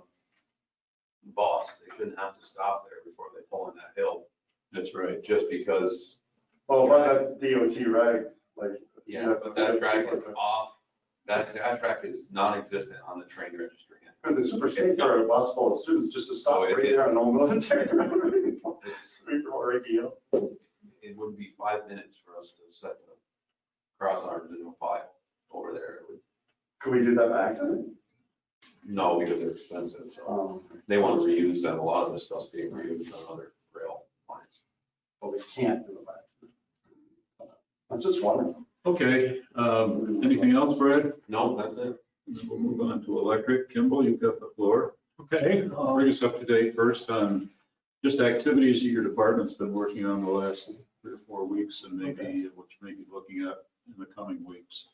bus, they shouldn't have to stop there before they pull in that hill, That's right. just because, Well, but that's DOT regs, like. yeah, but that track is off. That track is non-existent on the train registry. Because it's super safe for a bus full of students just to stop Oh, it right is. there on Old Military. It's- Or Ricky. It would be 5 minutes for us to set the cross arms into a pile over there. It would- Could we do that by accident? No, because they're expensive, so they want to reuse them. A lot of this stuff's being reused on other rail lines. But we can't do it by accident. I'm just wondering. Okay, anything else, Brad? No, that's it. We'll move on to electric. Kimball, you've got the floor. Okay, Bring us up to date first on just activities that your department's been working on the last 3 or 4 weeks, and maybe what you may be looking at in the coming weeks.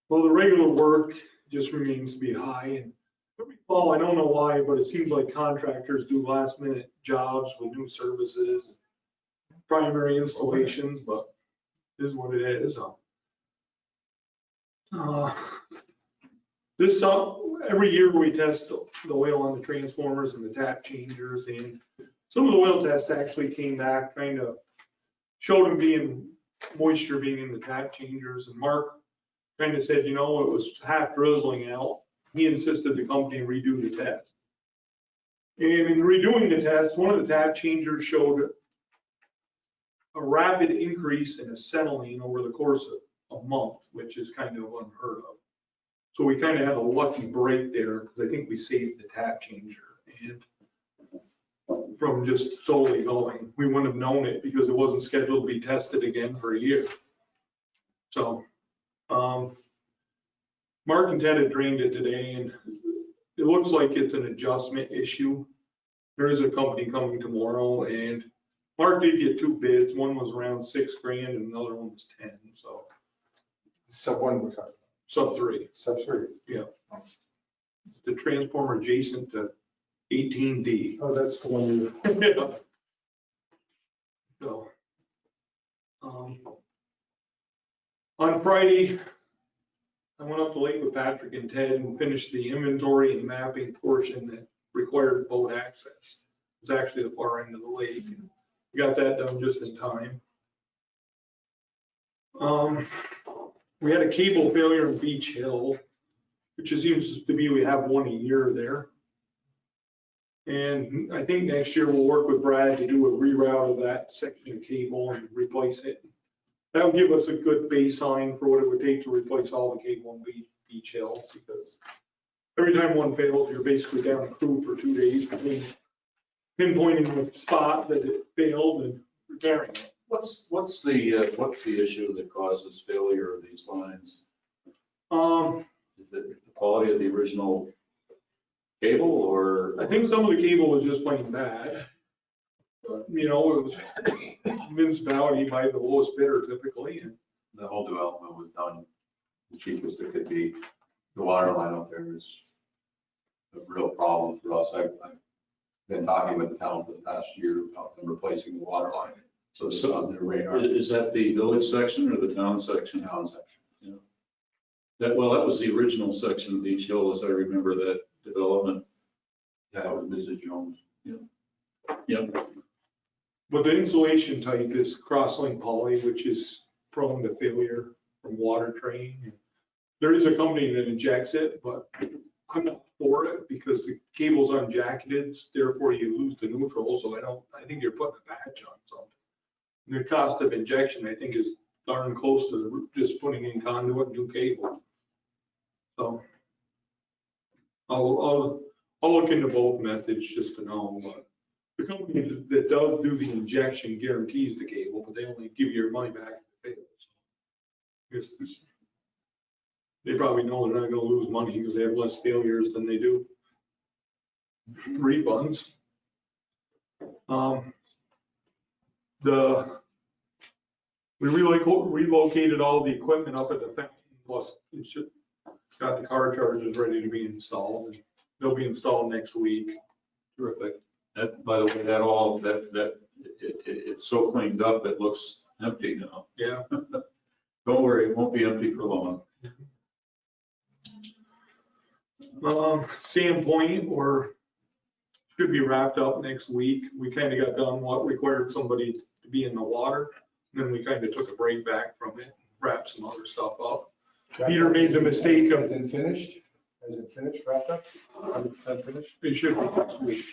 well, the regular work just remains to be high. And every fall, I don't know why, but it seems like contractors do last minute jobs with new services, primary installations, but it is what it is. Every year we test the oil on the transformers and the tap changers, and some of the oil tests actually came back, kind of showed them moisture being in the tap changers, and Mark kind of said, it was half drizzling out. He insisted the company redo the test. And in redoing the test, one of the tap changers showed a rapid increase in acetylene over the course of a month, which is kind of unheard of. So we kind of had a lucky break there, because I think we saved the tap changer. And from just solely going. We wouldn't have known it because it wasn't scheduled to be tested again for a year. So, Mark and Ted had drained it today, and it looks like it's an adjustment issue. There is a company coming tomorrow, and Mark did get 2 bids. One was around $6,000 and another one was 10, so Sub one, we're talking, sub 3. sub three. The transformer adjacent to 18D. Oh, that's the one you, Yeah. So, on Friday, I went up to Lake with Patrick and Ted and finished the inventory and mapping portion that required boat access. It was actually the far end of the lake. We got that done just in time. We had a cable failure in Beach Hill, which it seems to be we have one a year there. And I think next year we'll work with Brad to do a reroute of that section of cable and replace it. That would give us a good baseline for what it would take to replace all the cable in Beach Hill, because every time one fails, you're basically down a crew for 2 days between pinpointing the spot that it failed and repairing it. What's the issue that causes failure of these lines? Is it the quality of the original cable, or? I think some of the cable was just plain bad. But, you know, it was municipality by the lowest bidder typically, and The whole development was done the cheapest it could be. The water line up there is a real problem for us. I've been talking with the town for the past year about them replacing the water line. So it's on their radar. Is that the village section or the town section? Town section. That was the original section of Beach Hill, as I remember that development. Yeah, it was Mrs. Jones. Yep. but the insulation type is crosslink poly, which is prone to failure from water train. There is a company that injects it, but I'm not for it because the cable's unjacketed, therefore you lose the neutral. So I think you're putting a patch on something. And the cost of injection, I think, is darn close to just putting in conduit, new cable. So I'll look into both methods just to know, but the company that does do the injection guarantees the cable, but they only give you your money back if it fails. They probably know they're not gonna lose money because they have less failures than they do refunds. We relocated all the equipment up at the fountain, plus got the car chargers ready to be installed, and they'll be installed next week. Terrific. That, by the way, it's so cleaned up, it looks empty now. Yeah. Don't worry, it won't be empty for long. Sandpoint, should be wrapped up next week. We kind of got done what required somebody to be in the water. Then we kind of took a break back from it, wrapped some other stuff up. Peter made the mistake of. Is it finished? Is it finished, wrapped up? Unfinished? It should be next week.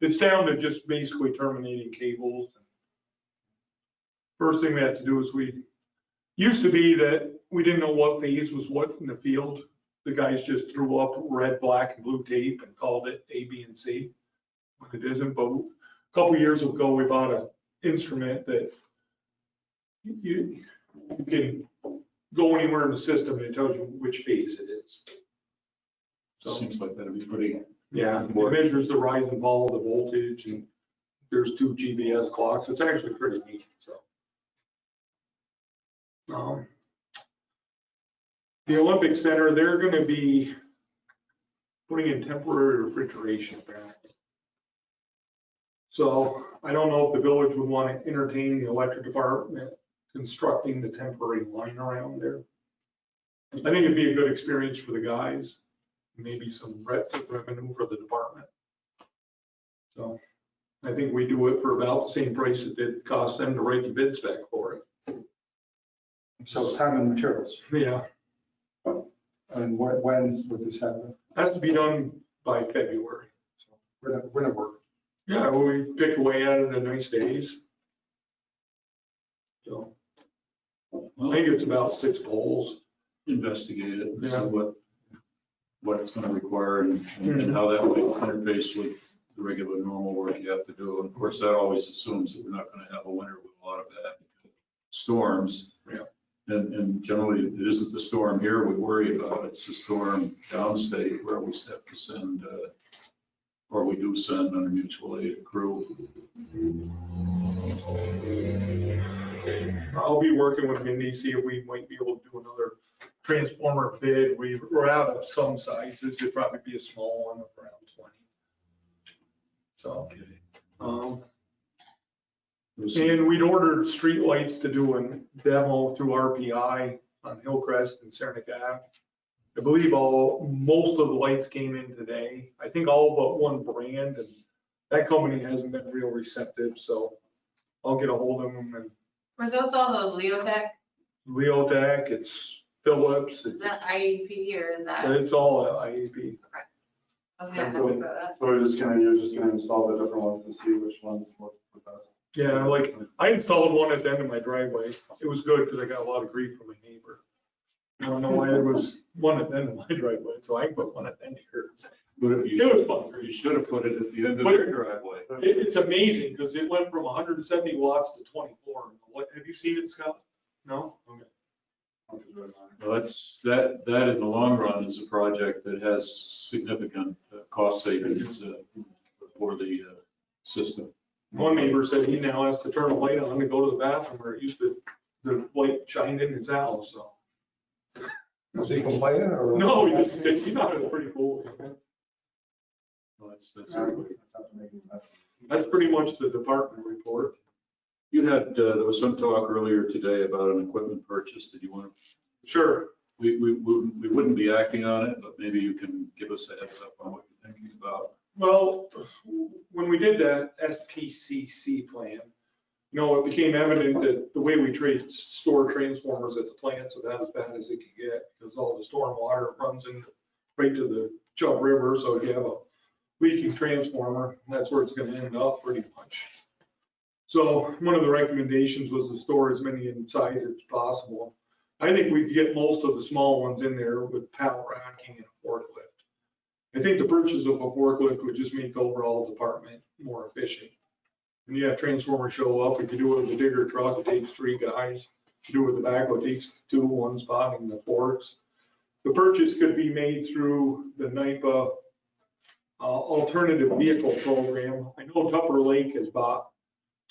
It's down to just basically terminating cables. First thing we had to do is used to be that we didn't know what phase was what in the field. The guys just threw up red, black, and blue tape and called it A, B, and C when it isn't. But a couple years ago, we bought an instrument that you can go anywhere in the system and it tells you which phase it is. So, Seems like that'd be pretty. yeah, it measures the rise and fall of the voltage, and there's 2 GPS clocks. It's actually pretty neat, so. The Olympic Center, they're gonna be putting in temporary refrigeration apparently. So I don't know if the village would want to entertain the electric department constructing the temporary line around there. I think it'd be a good experience for the guys, maybe some revenue for the department. So I think we do it for about the same price it did cost them to write the bid spec for it. So time and materials. Yeah, And when would this happen? has to be done by February. So When it work? Yeah, we pick away at it in nice days. So I think it's about 6 poles. Investigate it and see Yeah. what it's gonna require and how that might interface with the regular normal work you have to do. And of course, that always assumes that we're not going to have a winter with a lot of bad storms. Yeah. And generally, it isn't the storm here we worry about, it's the storm downstate where we have to send, or we do send under mutual aid crew. I'll be working with Mindy, see if we might be able to do another transformer bid. We're out of some sizes, it'd probably be a small one of around 20. So, and we'd ordered streetlights to do a demo through RPI on Hillcrest and Saranac Ave. I believe most of the lights came in today. I think all but one brand, and that company hasn't been real receptive, so I'll get a hold of them. And Were those all those Leotech, Leotech, it's Philips, is that IEP or is that? it's all IAP. I was gonna ask you about that. So you're just gonna install the different ones to see which ones work the best. Yeah, like I installed one at the end of my driveway. It was good because I got a lot of grief from my neighbor. I don't know why there was one at the end of my driveway, so I put one at the end of yours. But you It was should, fun. you should have put it at the end of your driveway. It's amazing because it went from 170 watts to 24. Have you seen it, Scott? No? Okay. Well, that in the long run is a project that has significant cost savings for the system. One neighbor said he now has to turn a light on to go to the bathroom where it used to, the light shined in his house, so. Was he complaining or? No, he just, he thought it was pretty cool. Well, that's That's pretty much the department report. You had, there was some talk earlier today about an equipment purchase. Did you want to? Sure. We wouldn't be acting on it, but maybe you can give us a heads up on what you're thinking about. Well, when we did that SPCC plan, it became evident that the way we store transformers at the plant's about as bad as it could get because all the storm water runs in right to the Chubb River. So if you have a leaking transformer, that's where it's going to end up pretty much. So one of the recommendations was to store as many inside as possible. I think we could get most of the small ones in there with pallet racking and a forklift. I think the purchase of a forklift would just make the overall department more efficient. When you have transformers show up, if you do it with a digger truck, it takes 3 guys. If you do it with the backhoe, it takes 2, one spotting the forks. The purchase could be made through the NYPA alternative vehicle program. I know Tupper Lake has bought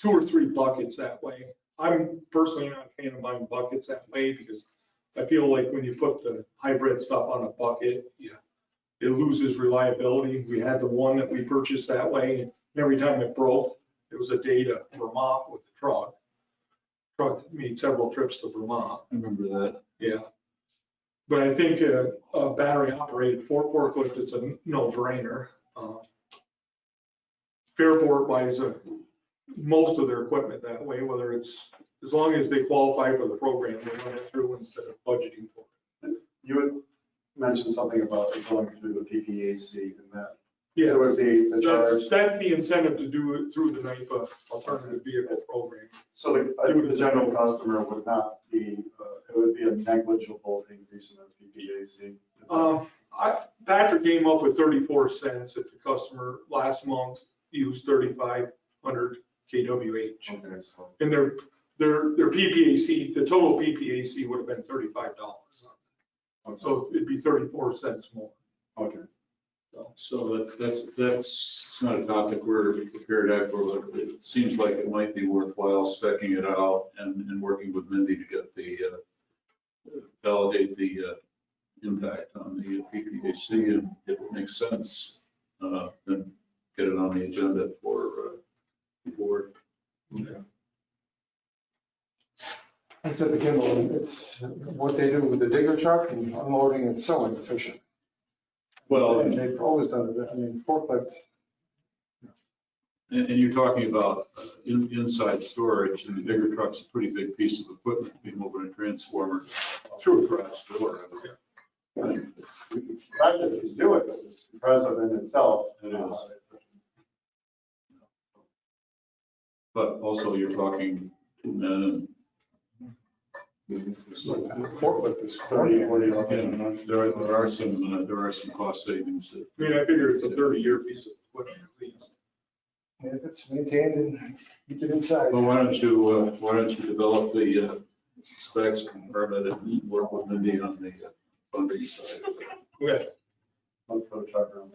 2 or 3 buckets that way. I'm personally not a fan of buying buckets that way because I feel like when you put the hybrid stuff on a bucket, it loses reliability. We had the one that we purchased that way, and every time it broke, it was a day to Vermont with the truck. Truck made several trips to Vermont. I remember that. Yeah. But I think a battery operated forklift is a no-brainer. Fairport buys most of their equipment that way, whether it's, as long as they qualify for the program, they run it through instead of budgeting for it. You had mentioned something about going through the PPAC and that. Yeah, It would be the charge. that's the incentive to do it through the NYPA alternative vehicle program. So the general customer would not be, it would be a negligible increase in the PPAC. Patrick came up with 34 cents if the customer last month used 3,500 kWh. Okay, so. And their PPAC, the total PPAC would have been $35. So it'd be 34 cents more. Okay. So that's it's not a topic we're prepared to act for, but it seems like it might be worthwhile specking it out and working with Mindy to get the, validate the impact on the PPAC, and if it makes sense, then get it on the agenda for the board. It's at the Kimball, it's what they do with the digger truck and unloading, it's so inefficient. Well, And they've always done it, I mean, forklifts. and you're talking about inside storage, and the digger truck's a pretty big piece of equipment, being moving a transformer through a garage door. The fact that he's doing it is impressive in itself. It is. But also you're talking 2 men Forklift is 30, 40. and there are some cost savings that. I mean, I figure it's a 30-year piece of equipment at least. And if it's maintained and keep it inside. Well, why don't you develop the specs, confirm it, and work with Mindy on the funding side. Okay. One for the truck room.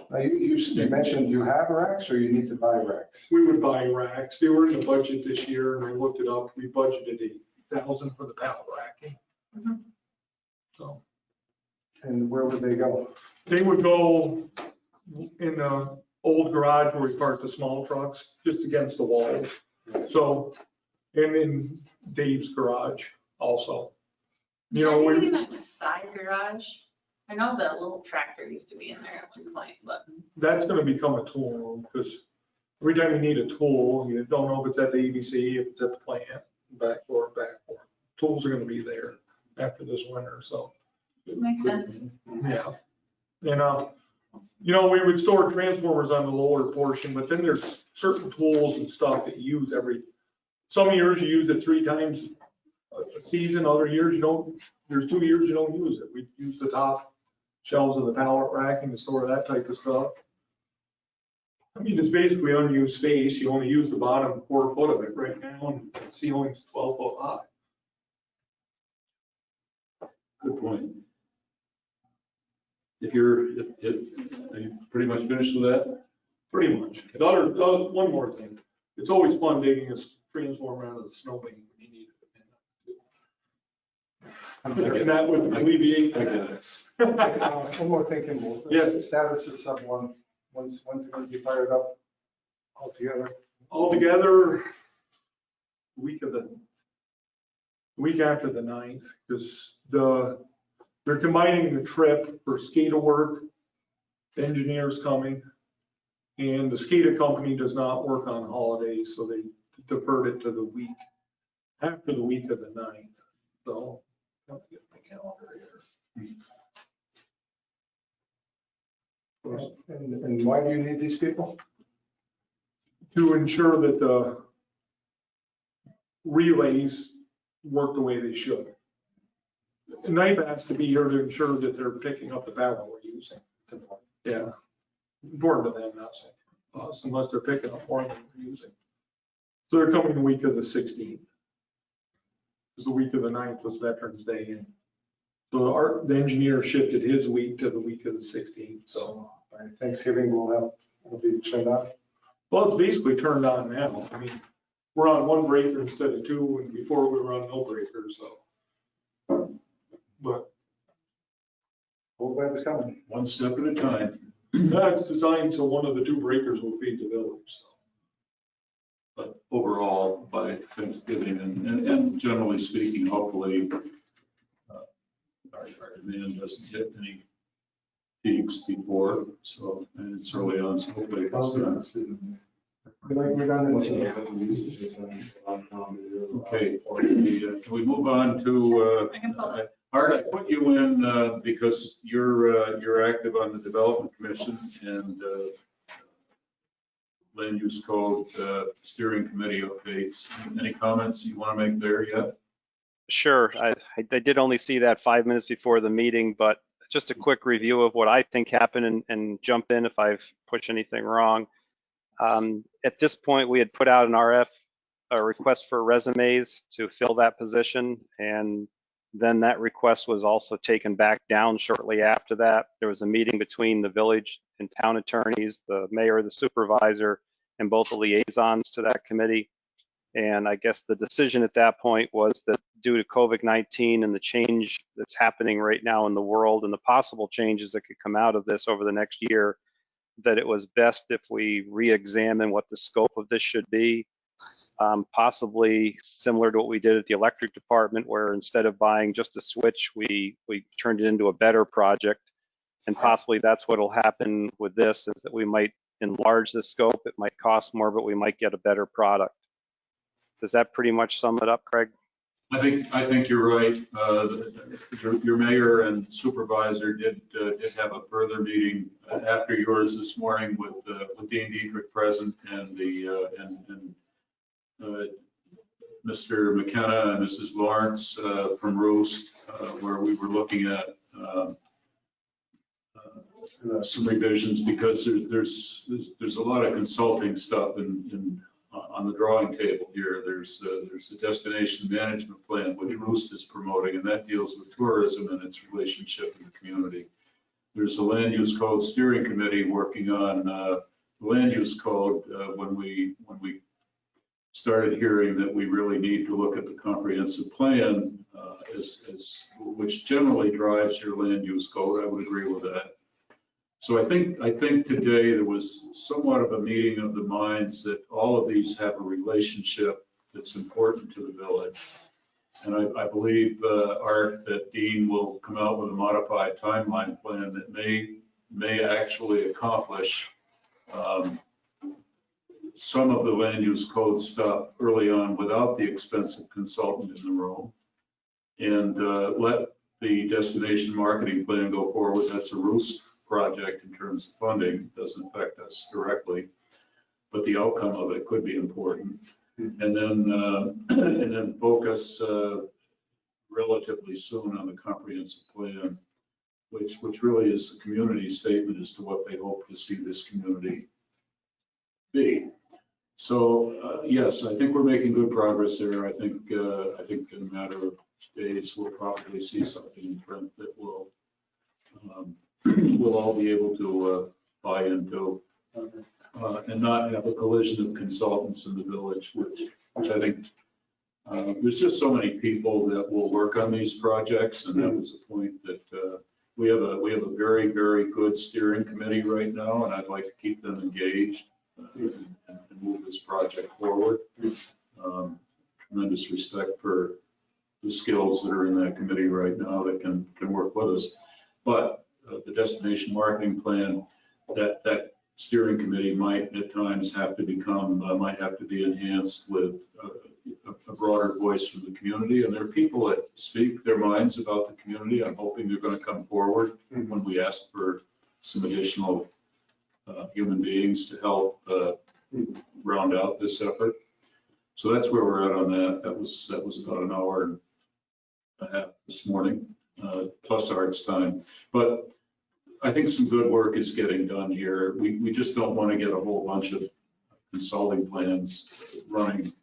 Now, you mentioned you have racks or you need to buy racks? We would buy racks. They were in the budget this year and I looked it up. We budgeted 8,000 for the pallet racking. Mhm. So And where would they go? they would go in the old garage where we park the small trucks, just against the walls. So, and in Dave's garage also. You know, Maybe we, in the side garage. I know the little tractor used to be in there at one point, but that's gonna become a tool room, because every time you need a tool, you don't know if it's at the ABC, if it's at the plant, back or. Tools are gonna be there after this winter, so, it makes sense. yeah. And, you know, we would store transformers on the lower portion, but then there's certain tools and stuff that you use some years you use it 3 times a season, other years you don't, there's 2 years you don't use it. We use the top shelves of the pallet racking to store that type of stuff. I mean, it's basically unused space. You only use the bottom 4 foot of it right now, and the ceiling's 12 foot high. Good point. Are you pretty much finished with that? Pretty much. One more thing. It's always fun digging a transformer out of the snowbank when you need it. And that would alleviate I that. get it. One more thing, Kimball. Yes. The status of sub 1, when's it going to be fired up altogether? Altogether, week after the 9th, because they're combining the trip for SCADA work, the engineer's coming, and the SCADA company does not work on holidays, so they deferred it to the week after the week of the 9th. So, let me get my calendar here. And why do you need these people? To ensure that the relays work the way they should. NIPA has to be here to ensure that they're picking up the power we're using. It's important. Yeah. Important to them, not us, unless they're picking up more than we're using. So they're coming the week of the 16th. Because the week of the 9th was Veterans Day. And so the engineer shifted his week to the week of the 16th. So, By Thanksgiving, it'll be turned on. well, it's basically turned on now. I mean, we're on 1 breaker instead of 2, and before we were on no breakers, so. But Old weather's coming. One step at a time. that's designed so one of the 2 breakers will feed the village, so. But overall, by Thanksgiving and generally speaking, hopefully, our demand doesn't hit any peaks before, so, and it's early on, so hopefully it's done. We're done. Okay, can we move on to, I can pull it. Art, I put you in because you're active on the Development Commission and Land Use Code Steering Committee updates. Any comments you want to make there yet? Sure. I did only see that 5 minutes before the meeting, but just a quick review of what I think happened and jump in if I've pushed anything wrong. At this point, we had put out an RF, a request for resumes to fill that position, and then that request was also taken back down shortly after that. There was a meeting between the village and town attorneys, the mayor, the supervisor, and both the liaisons to that committee. And I guess the decision at that point was that due to COVID-19 and the change that's happening right now in the world and the possible changes that could come out of this over the next year, that it was best if we re-examine what the scope of this should be. Possibly similar to what we did at the electric department, where instead of buying just a switch, we turned it into a better project. And possibly that's what will happen with this, is that we might enlarge the scope. It might cost more, but we might get a better product. Does that pretty much sum it up, Craig? I think you're right. Your mayor and supervisor did have a further meeting after yours this morning with Dean Dietrich present and Mr. McKenna and Mrs. Lawrence from Roost, where we were looking at some revisions because there's a lot of consulting stuff on the drawing table here. There's the destination management plan, which Roost is promoting, and that deals with tourism and its relationship in the community. There's the land use code steering committee working on the land use code. When we started hearing that we really need to look at the comprehensive plan which generally drives your land use code, I would agree with that. So I think today there was somewhat of a meeting of the minds that all of these have a relationship that's important to the village. And I believe, Art, that Dean will come out with a modified timeline plan that may actually accomplish some of the land use code stuff early on without the expensive consultant in the room. And let the destination marketing plan go forward. That's a Roost project in terms of funding. It doesn't affect us directly, but the outcome of it could be important. And then focus relatively soon on the comprehensive plan, which really is the community statement as to what they hope to see this community be. So yes, I think we're making good progress there. I think in a matter of days we'll probably see something in print that will we'll all be able to buy into. And not have a collision of consultants in the village, which I think there's just so many people that will work on these projects, and that was the point that we have a very, very good steering committee right now, and I'd like to keep them engaged and move this project forward. Tremendous respect for the skills that are in that committee right now that can work with us. But the destination marketing plan, that steering committee might at times have to be enhanced with a broader voice from the community. And there are people that speak their minds about the community. I'm hoping they're going to come forward when we ask for some additional human beings to help round out this effort. So that's where we're at on that. That was about an hour and a half this morning, plus Art's time. But I think some good work is getting done here. We just don't want to get a whole bunch of consulting plans running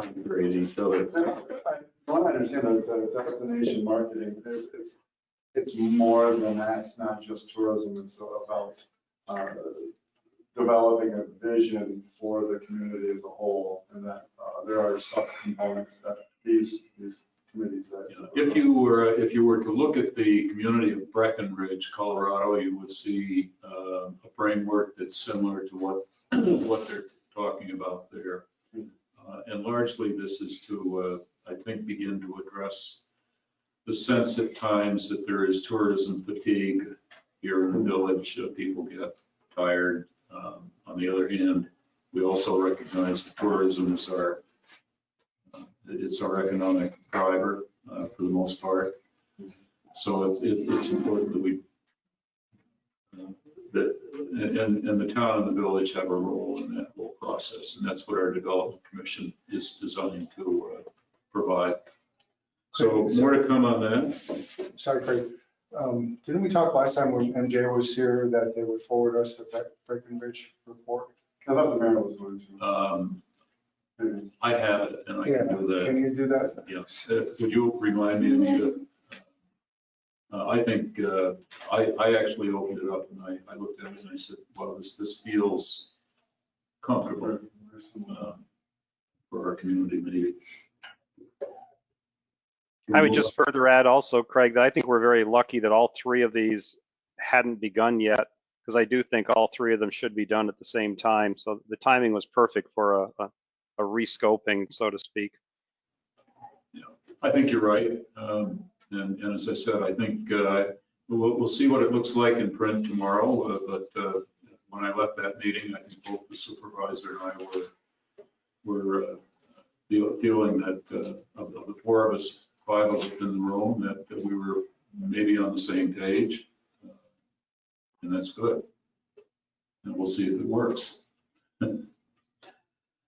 at each other. I want to understand the destination marketing, it's more than that. It's not just tourism. It's about developing a vision for the community as a whole, and that there are subcomponents that these committees that. If you were to look at the community of Breckenridge, Colorado, you would see a framework that's similar to what they're talking about there. And largely this is to, I think, begin to address the sense at times that there is tourism fatigue here in the village. People get tired. On the other hand, we also recognize that tourism is our economic driver for the most part. So it's important that we and the town and the village have a role in that whole process, and that's what our development commission is designed to provide. So more to come on that. Sorry, Craig. Didn't we talk last time when MJ was here that they would forward us the Breckenridge report? I thought the mayor was going to. I have it, and I can do that. Can you do that? Yes. Would you remind me, Anita? I think I actually opened it up and I looked at it and I said, well, this feels comfortable for our community meeting. I would just further add also, Craig, that I think we're very lucky that all three of these hadn't begun yet, because I do think all three of them should be done at the same time. So the timing was perfect for a rescoping, so to speak. Yeah, I think you're right. And as I said, I think we'll see what it looks like in print tomorrow. But when I left that meeting, I think both the supervisor and I were feeling that of the four of us, five of us in the room, that we were maybe on the same page. And that's good. And we'll see if it works.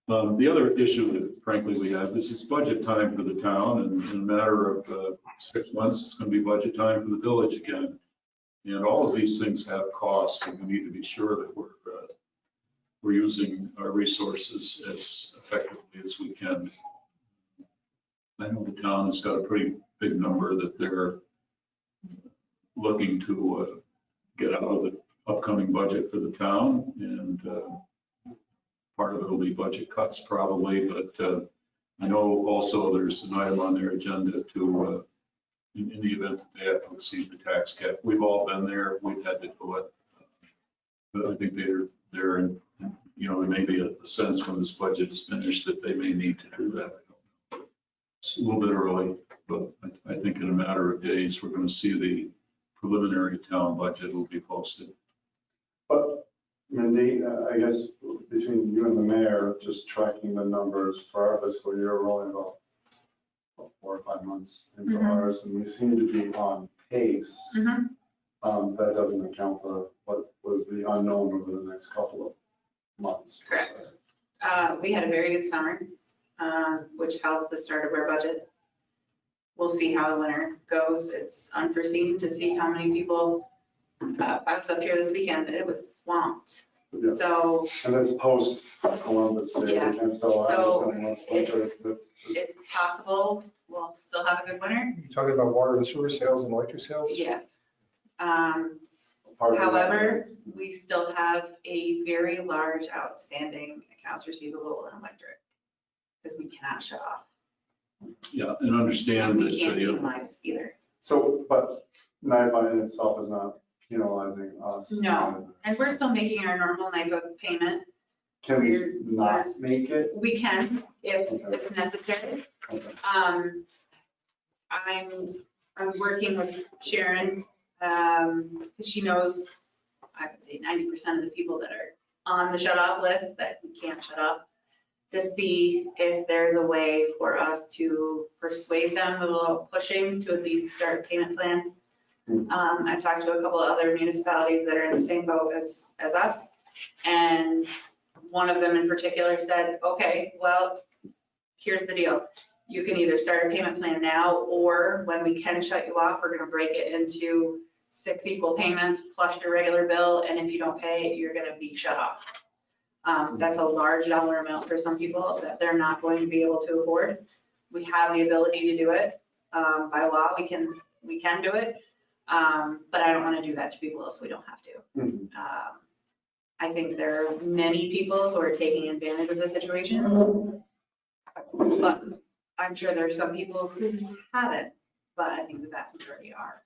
The other issue that frankly we have is it's budget time for the town, and in a matter of 6 months, it's going to be budget time for the village again. And all of these things have costs, and we need to be sure that we're using our resources as effectively as we can. I know the town has got a pretty big number that they're looking to get out of the upcoming budget for the town, and part of it will be budget cuts probably, but I know also there's an item on their agenda to, in the event that they have to exceed the tax cap. We've all been there, we've had to do it. But I think they're in, there may be a sense when this budget is finished that they may need to do that. It's a little bit early, but I think in a matter of days, we're going to see the preliminary town budget will be posted. But Mindy, I guess between you and the mayor, just tracking the numbers for our fiscal year, we're only about 4 or 5 months into ours, and we seem to be on pace. That doesn't account for what was the unknown over the next couple of months. Correct. We had a very good summer, which helped the start of our budget. We'll see how the winter goes. It's unforeseen to see how many people, I was up here this weekend, it was swamped. Yeah. So And it's post Columbus Day, Yes. and so I So don't know what's winter, it's possible we'll still have a good winter. You talking about water and sewer sales and electric sales? Yes. part of that. However, we still have a very large outstanding accounts receivable in electric because we cannot shut off. Yeah, and understand And that. we can't penalize either. So, but NIPA in itself is not penalizing us. No. And we're still making our normal NIPA payment. Can we not make it? We can if necessary. Okay. I'm working with Sharon, because she knows, I would say 90% of the people that are on the shut off list that we can't shut off, to see if there's a way for us to persuade them, a little pushing to at least start a payment plan. I've talked to a couple of other municipalities that are in the same boat as us. And one of them in particular said, okay, well, here's the deal. You can either start a payment plan now, or when we can shut you off, we're gonna break it into 6 equal payments plus your regular bill. And if you don't pay, you're gonna be shut off. That's a large dollar amount for some people that they're not going to be able to afford. We have the ability to do it. By law, we can do it. But I don't want to do that to people if we don't have to. I think there are many people who are taking advantage of the situation. But I'm sure there are some people who haven't, but I think the vast majority are.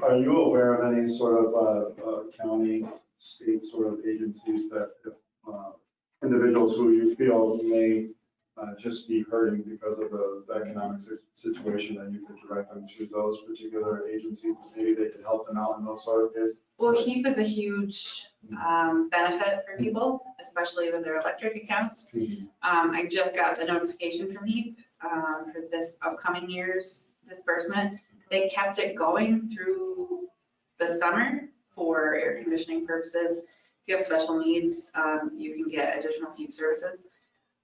Are you aware of any sort of county, state sort of agencies that if individuals who you feel may just be hurting because of the economic situation, that you could direct them to those particular agencies? Maybe they could help them out in those sort of cases? Well, HEAP is a huge benefit for people, especially with their electric accounts. I just got the notification from HEAP for this upcoming year's disbursement. They kept it going through the summer for air conditioning purposes. If you have special needs, you can get additional HEAP services.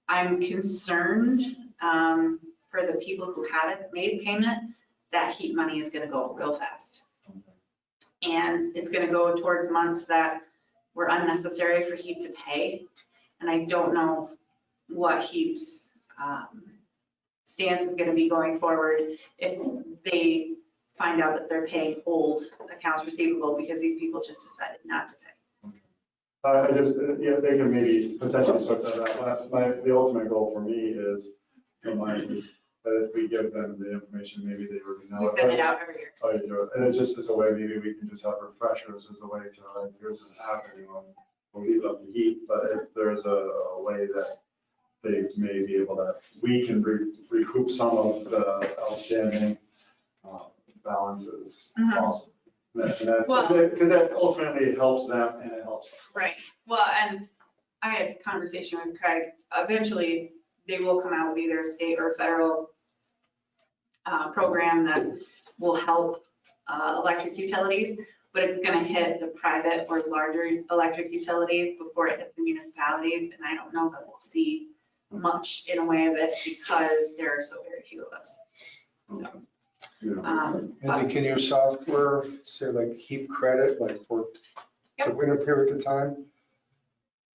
I'm concerned for the people who haven't made payment that HEAP money is going to go real fast. And it's going to go towards months that were unnecessary for HEAP to pay. And I don't know what HEAP's stance is going to be going forward if they find out that they're paying old accounts receivable because these people just decided not to pay. Yeah, they can maybe potentially sort that out. The ultimate goal for me is, that if we give them the information, maybe they already know. We send it out every year. Oh, you do it. And it's just as a way, maybe we can just have refreshers as a way to, like, here's an avenue, and we'll leave it up to HEAP, but if there's a way that they may be able to, we can recoup some of the outstanding balances. Awesome. Because that ultimately helps them and it helps us. Right. Well, and I had a conversation with Craig. Eventually, they will come out with either a state or federal program that will help electric utilities, but it's going to hit the private or larger electric utilities before it hits the municipalities. And I don't know that we'll see much in a way of it because there are so very few of us. So. You know, And can your software say like keep credit, like for the Yep. winter period of time?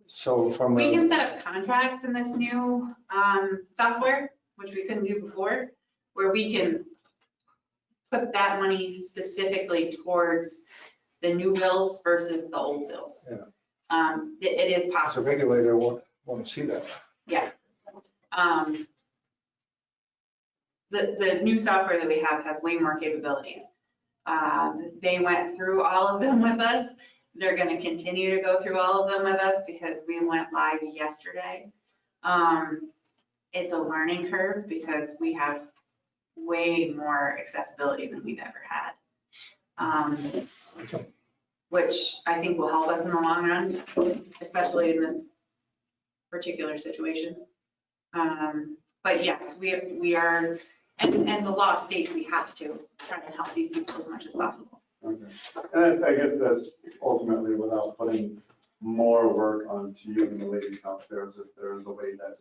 So from We can a, set up contracts in this new software, which we couldn't do before, where we can put that money specifically towards the new bills versus the old bills. Yeah. It is as a possible. regulator, want to see that. Yeah. The new software that we have has way more capabilities. They went through all of them with us. They're going to continue to go through all of them with us because we went live yesterday. It's a learning curve because we have way more accessibility than we've ever had. Which I think will help us in the long run, especially in this particular situation. But yes, we are, and the law states we have to try to help these people as much as possible. okay. And I guess that's ultimately without putting more work onto you and the ladies downstairs, if there is a way that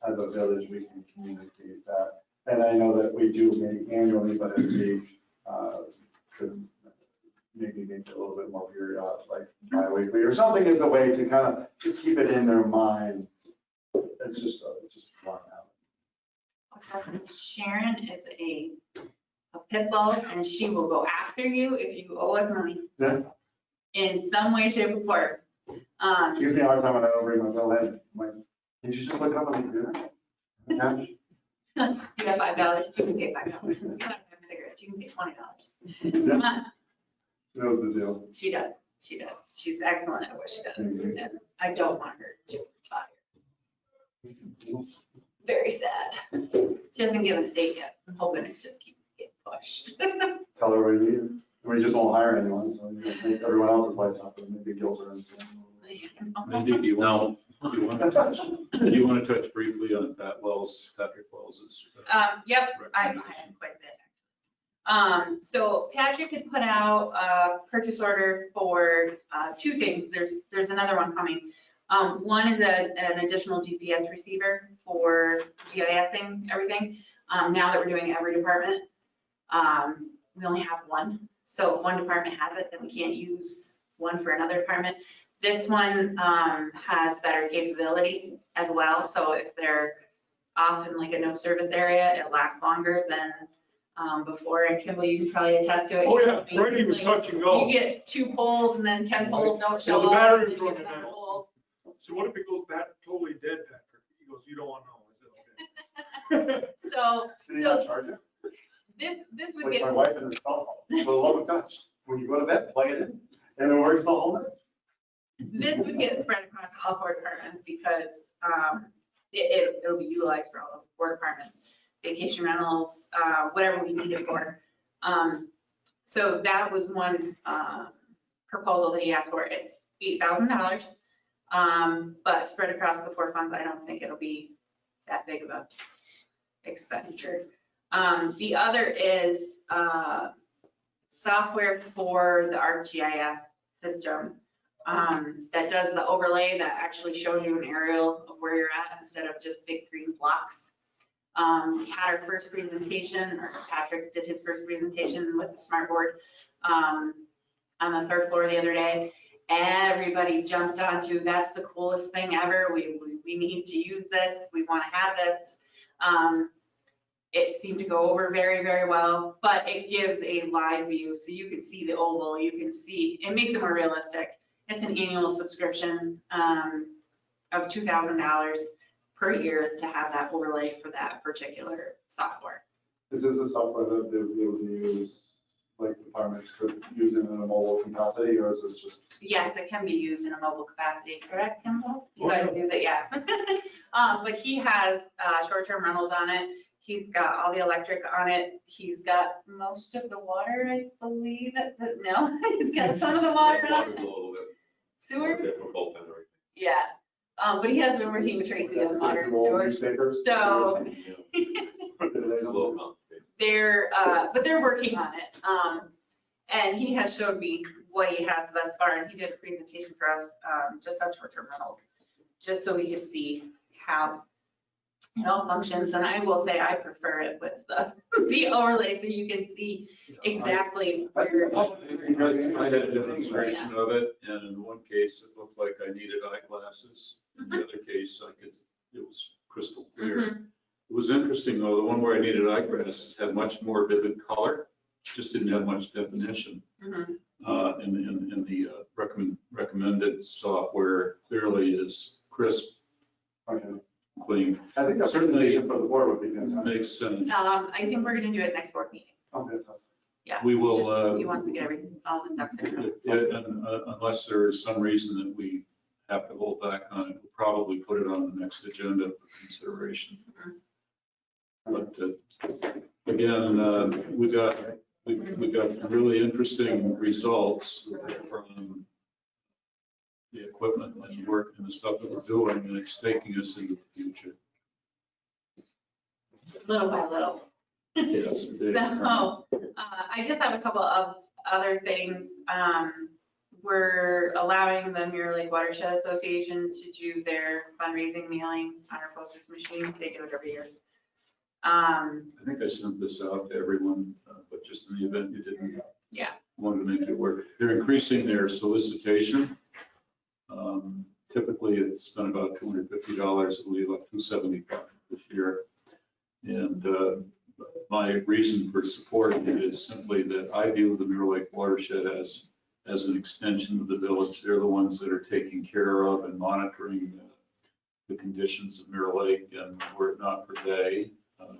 as a village, we can communicate that. And I know that we do maybe annually, but if we could maybe make it a little bit more periodic, like bi-weekly or something is a way to kind of just keep it in their mind. It's just one out. Sharon is a pit bull and she will go after you if you owe us money Yeah. in some way, shape or form. Gives me a hard time when I don't bring my bill in. I'm like, can you just look it up on the computer? Cash? You have $5, you can pay $5. You want to have a cigarette, you can pay $20. Come on. No big deal. She does. She's excellent at what she does. And I don't want her to retire. Very sad. She hasn't given a date yet. I'm hoping it just keeps getting pushed. Tell her we leave. We just won't hire anyone, so you know, make everyone else's life tougher, maybe guilt her and stuff. Mindy, do you want to touch briefly on Patrick Wells's? Yep, I had quite a bit. So Patrick had put out a purchase order for two things. There's another one coming. One is an additional GPS receiver for GISing everything. Now that we're doing every department, we only have one. So if one department has it, then we can't use one for another department. This one has better capability as well. So if they're off in like a no service area, it lasts longer than before. And Kimball, you can probably attest to it. Oh, You yeah, know, Brady was like, touch and go. You get 2 polls and then 10 polls don't show Well, up. the battery was and you get running another out. poll. So what if it goes back totally dead, Patrick? He goes, you don't want to know. I said, okay. So Did he not charge it? this would Like get, my wife and her cell phone. For the love of gosh, when you go to bed, plug it in, and it works the whole night. this would get spread across all 4 departments because it'll be utilized for all of 4 departments, vacation rentals, whatever we need it for. So that was one proposal that he asked for. It's $8,000, but spread across the 4 funds, I don't think it'll be that big of a expenditure. The other is software for the ArcGIS system that does the overlay that actually shows you an aerial of where you're at instead of just big green blocks. We had our first presentation, or Patrick did his first presentation with the smart board on the 3rd floor the other day. Everybody jumped onto, that's the coolest thing ever. We need to use this. We want to have this. It seemed to go over very, very well, but it gives a live view. So you can see the oval, you can see, it makes it more realistic. It's an annual subscription of $2,000 per year to have that overlay for that particular software. Is this a software that they would use, like departments could use it in a mobile capacity, or is this just? Yes, it can be used in a mobile capacity, correct, Kimball? You Oh, guys use it, yeah. But he has short-term rentals on it. He's got all the electric on it. He's got most of the water, I believe. No, he's got some of the water on Water's a it. little bit. Sewer? Different both and everything. Yeah. But he has been working with Tracy on water and Old sewer. newspapers? So It's a little complicated. but they're working on it. And he has showed me what he has thus far, and he did a presentation for us just on short-term rentals, just so we could see how it all functions, and I will say I prefer it with the overlay, so you can see exactly where. I had a demonstration of it, and in one case, it looked like I needed eyeglasses. In the other case, it was crystal clear. Mhm. It was interesting, though, the one where I needed eyeglasses had much more vivid color, just didn't have much definition. Mhm. In the recommended software clearly is crisp, Okay. clean, I think that Certainly- presentation for the board would be fantastic. makes sense. I think we're gonna do it next board meeting. Oh, fantastic. Yeah. We will, Just- He wants to get all the ducks in a row. Unless there is some reason that we have to hold back on it, we'll probably put it on the next agenda for consideration. But again, we've got really interesting results from the equipment and the work and the stuff that we're doing, and it's taking us into the future. Little by little. Yes. So, I just have a couple of other things. We're allowing the Mirror Lake Watershed Association to do their fundraising mailing on our postage machine. They do it every year. I think I sent this out to everyone, but just in the event you didn't. Yeah. Wanted to make it work. They're increasing their solicitation. Typically, it's been about $250, I believe, like $275 this year. And my reason for supporting it is simply that I view the Mirror Lake Watershed as an extension of the village. They're the ones that are taking care of and monitoring the conditions of Mirror Lake, and were it not for they,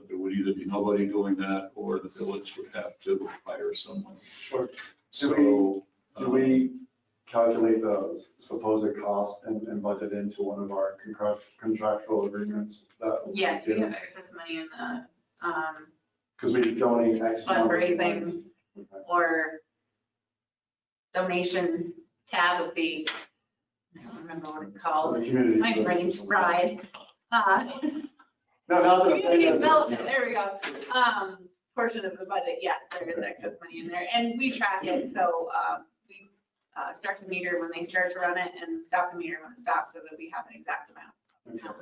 there would either be nobody doing that, or the village would have to hire someone. Sure. So. Do we calculate the supposed cost and budget into one of our contractual agreements? Yes, we have excess money in the Because we donate X. number of fundraising funds. Okay. or donation tab of the, I don't remember what it's called. The community. My brain's fried. No, not that. Community development, there we go. Portion of the budget, yes, there is excess money in there, and we track it, so we start the meter when they start to run it and stop the meter when it stops, so that we have an exact amount.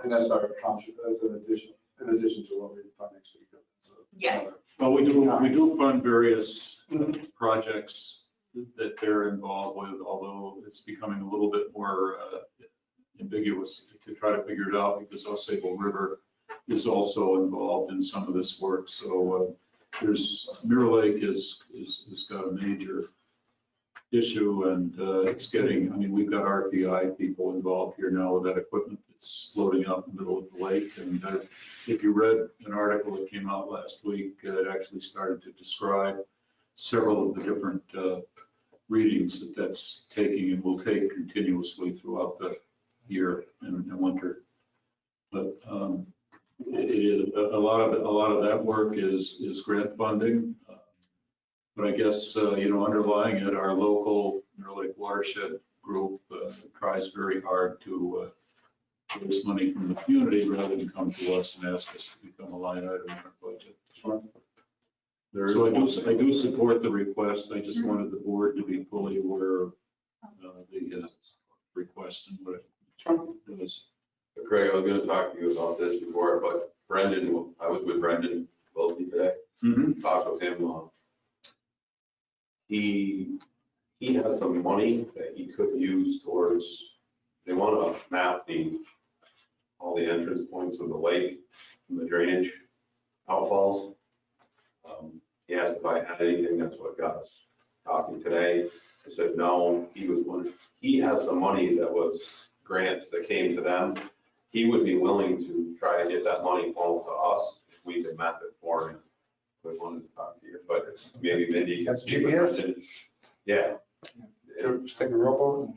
And that's our contribution, that's in addition to what we fund next week. So, Yes. Well, we do fund various projects that they're involved with, although it's becoming a little bit more ambiguous to try to figure it out, because Osable River is also involved in some of this work. So Mirror Lake is got a major issue, and it's getting, I mean, we've got RPI people involved here now with that equipment that's floating out in the middle of the lake. And if you read an article that came out last week, it actually started to describe several of the different readings that's taking and will take continuously throughout the year and winter. But it is a lot of that work is grant funding. But I guess, underlying it, our local Mirror Lake Watershed group tries very hard to raise money from the community rather than come to us and ask us to become a line item in our budget. Sure. So I do support the request. I just wanted the board to be fully aware of the request and what it does. Craig, I was gonna talk to you about this before, but Brendan, I was with Brendan Wilkie today, talked with him. He has some money that he could use towards, they want to map all the entrance points of the lake and the drainage outfalls. He asked if I had anything, that's what got us talking today. I said, no, he has some money that was grants that came to them. He would be willing to try to get that money funneled to us if we could map it for him. We wanted to talk to you, but maybe Mindy. That's GPS? Yeah. Just take a rowboat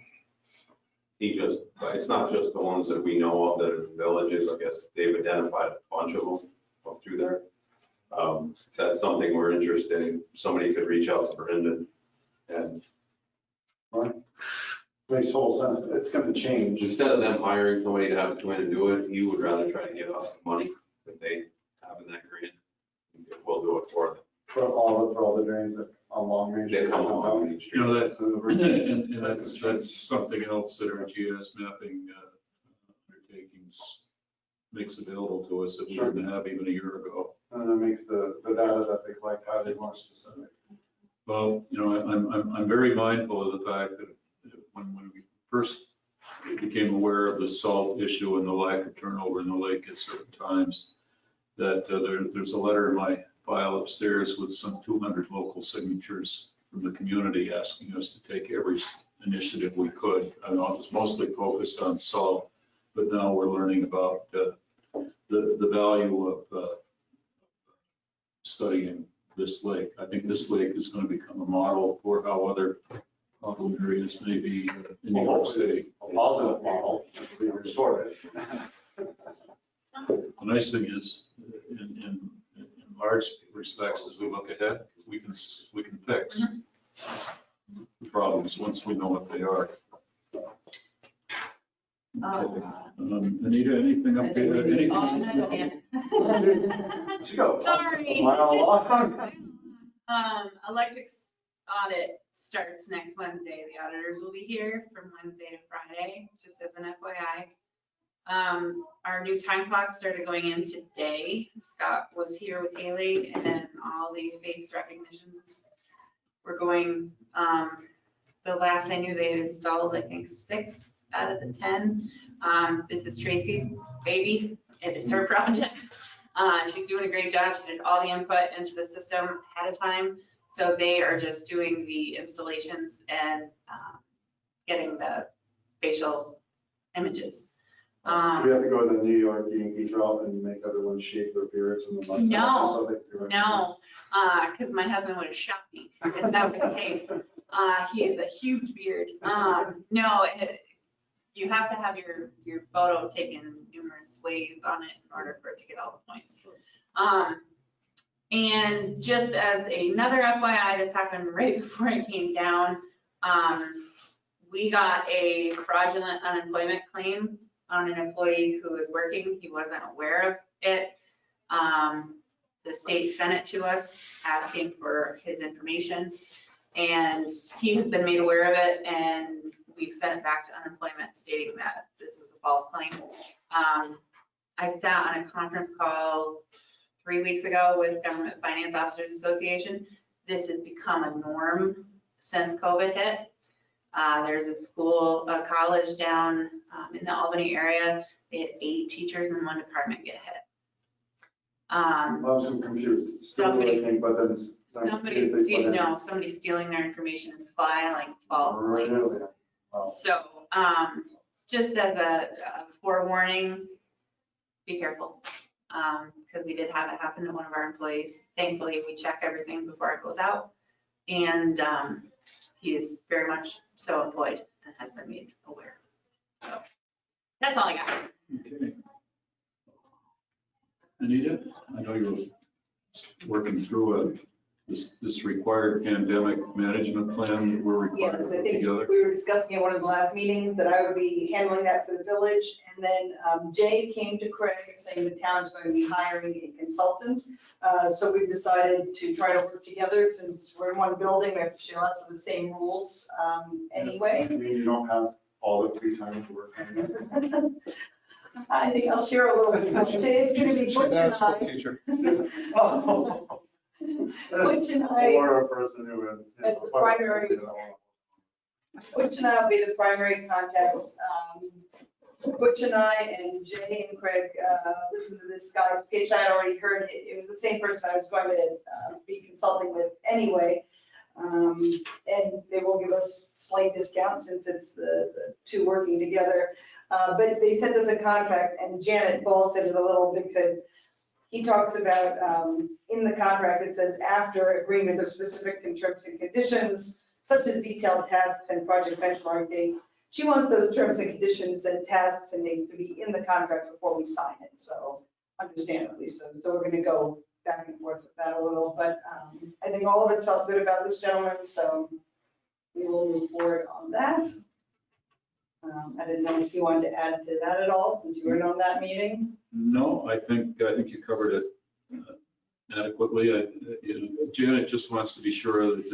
and But it's not just the ones that we know of that are villages. I guess they've identified a bunch of them up through there. If that's something we're interested in, somebody could reach out to Brendan and Right. Makes total sense. It's going to change. instead of them hiring somebody to have to come in and do it, he would rather try to get us the money that they have in that grant. We'll do it for them. For all the drains that on Long Range. They come along Main Street. And that's something else that our GIS mapping undertakings makes available to us that we Sure. didn't have even a year ago. And it makes the data that they collect highly more specific. Well, I'm very mindful of the fact that when we first became aware of the salt issue and the lack of turnover in the lake at certain times, that there's a letter in my file upstairs with some 200 local signatures from the community asking us to take every initiative we could. I know it was mostly focused on salt, but now we're learning about the value of studying this lake. I think this lake is going to become a model for how other problem areas may be in New York State. A positive model, if we restore it. The nice thing is, in large respects, as we look ahead, we can fix the problems once we know what they are. Anita, anything up there? Anything? She goes. Sorry. Mile long. Electrics audit starts next Wednesday. The auditors will be here from Wednesday to Friday, just as an FYI. Our new time clock started going in today. Scott was here with Haley and all the face recognitions were going, the last I knew they had installed, I think 6 out of the 10. This is Tracy's baby. It is her project. She's doing a great job. She did all the input into the system ahead of time. So they are just doing the installations and getting the facial images. We have to go to the New York Yankee drop and make everyone shave their beards in the month. No, No, because my husband would have shot me if that was the case. He has a huge beard. No, you have to have your photo taken numerous ways on it in order for it to get all the points. And just as another FYI, this happened right before it came down. We got a fraudulent unemployment claim on an employee who was working. He wasn't aware of it. The state sent it to us asking for his information, and he has been made aware of it, and we've sent it back to unemployment stating that this was a false claim. I sat on a conference call 3 weeks ago with Government Finance Officers Association. This has become a norm since COVID hit. There's a college down in the Albany area. They had 8 teachers in one department get hit. I'm just confused. Still do anything, but then somebody's stealing their information and filing false claims. Really? Wow. So just as a forewarning, be careful, because we did have it happen to one of our employees. Thankfully, we check everything before it goes out, and he is very much so employed and has been made aware. So that's all I got. Okay. Anita, I know you're working through this required pandemic management plan that we're Yes, required to I put think together. we were discussing at one of the last meetings that I would be handling that for the village. And then Jay came to Craig saying the town is going to be hiring a consultant. So we've decided to try to work together since we're in one building. We have to share lots of the same rules anyway. I mean, you don't have all the free time to work on it. I think I'll share a little bit. It's going to be She's Butch not a and school I. teacher. Butch and I. Or a person who would. As the primary. Butch and I will be the primary contacts. Butch and I and Jay and Craig listened to this guy's pitch. I had already heard it. It was the same person I was going to be consulting with anyway. And they will give us slight discounts since it's the two working together. But they sent us a contract, and Janet balked at it a little because he talks about, in the contract, it says after agreement of specific terms and conditions, such as detailed tasks and project benchmark dates. She wants those terms and conditions and tasks and dates to be in the contract before we sign it. So understandably so. So we're going to go back and forth with that a little, but I think all of us felt good about this gentleman, so we will move forward on that. I didn't know if you wanted to add to that at all, since you weren't on that meeting. No, I think you covered it adequately. Janet just wants to be sure that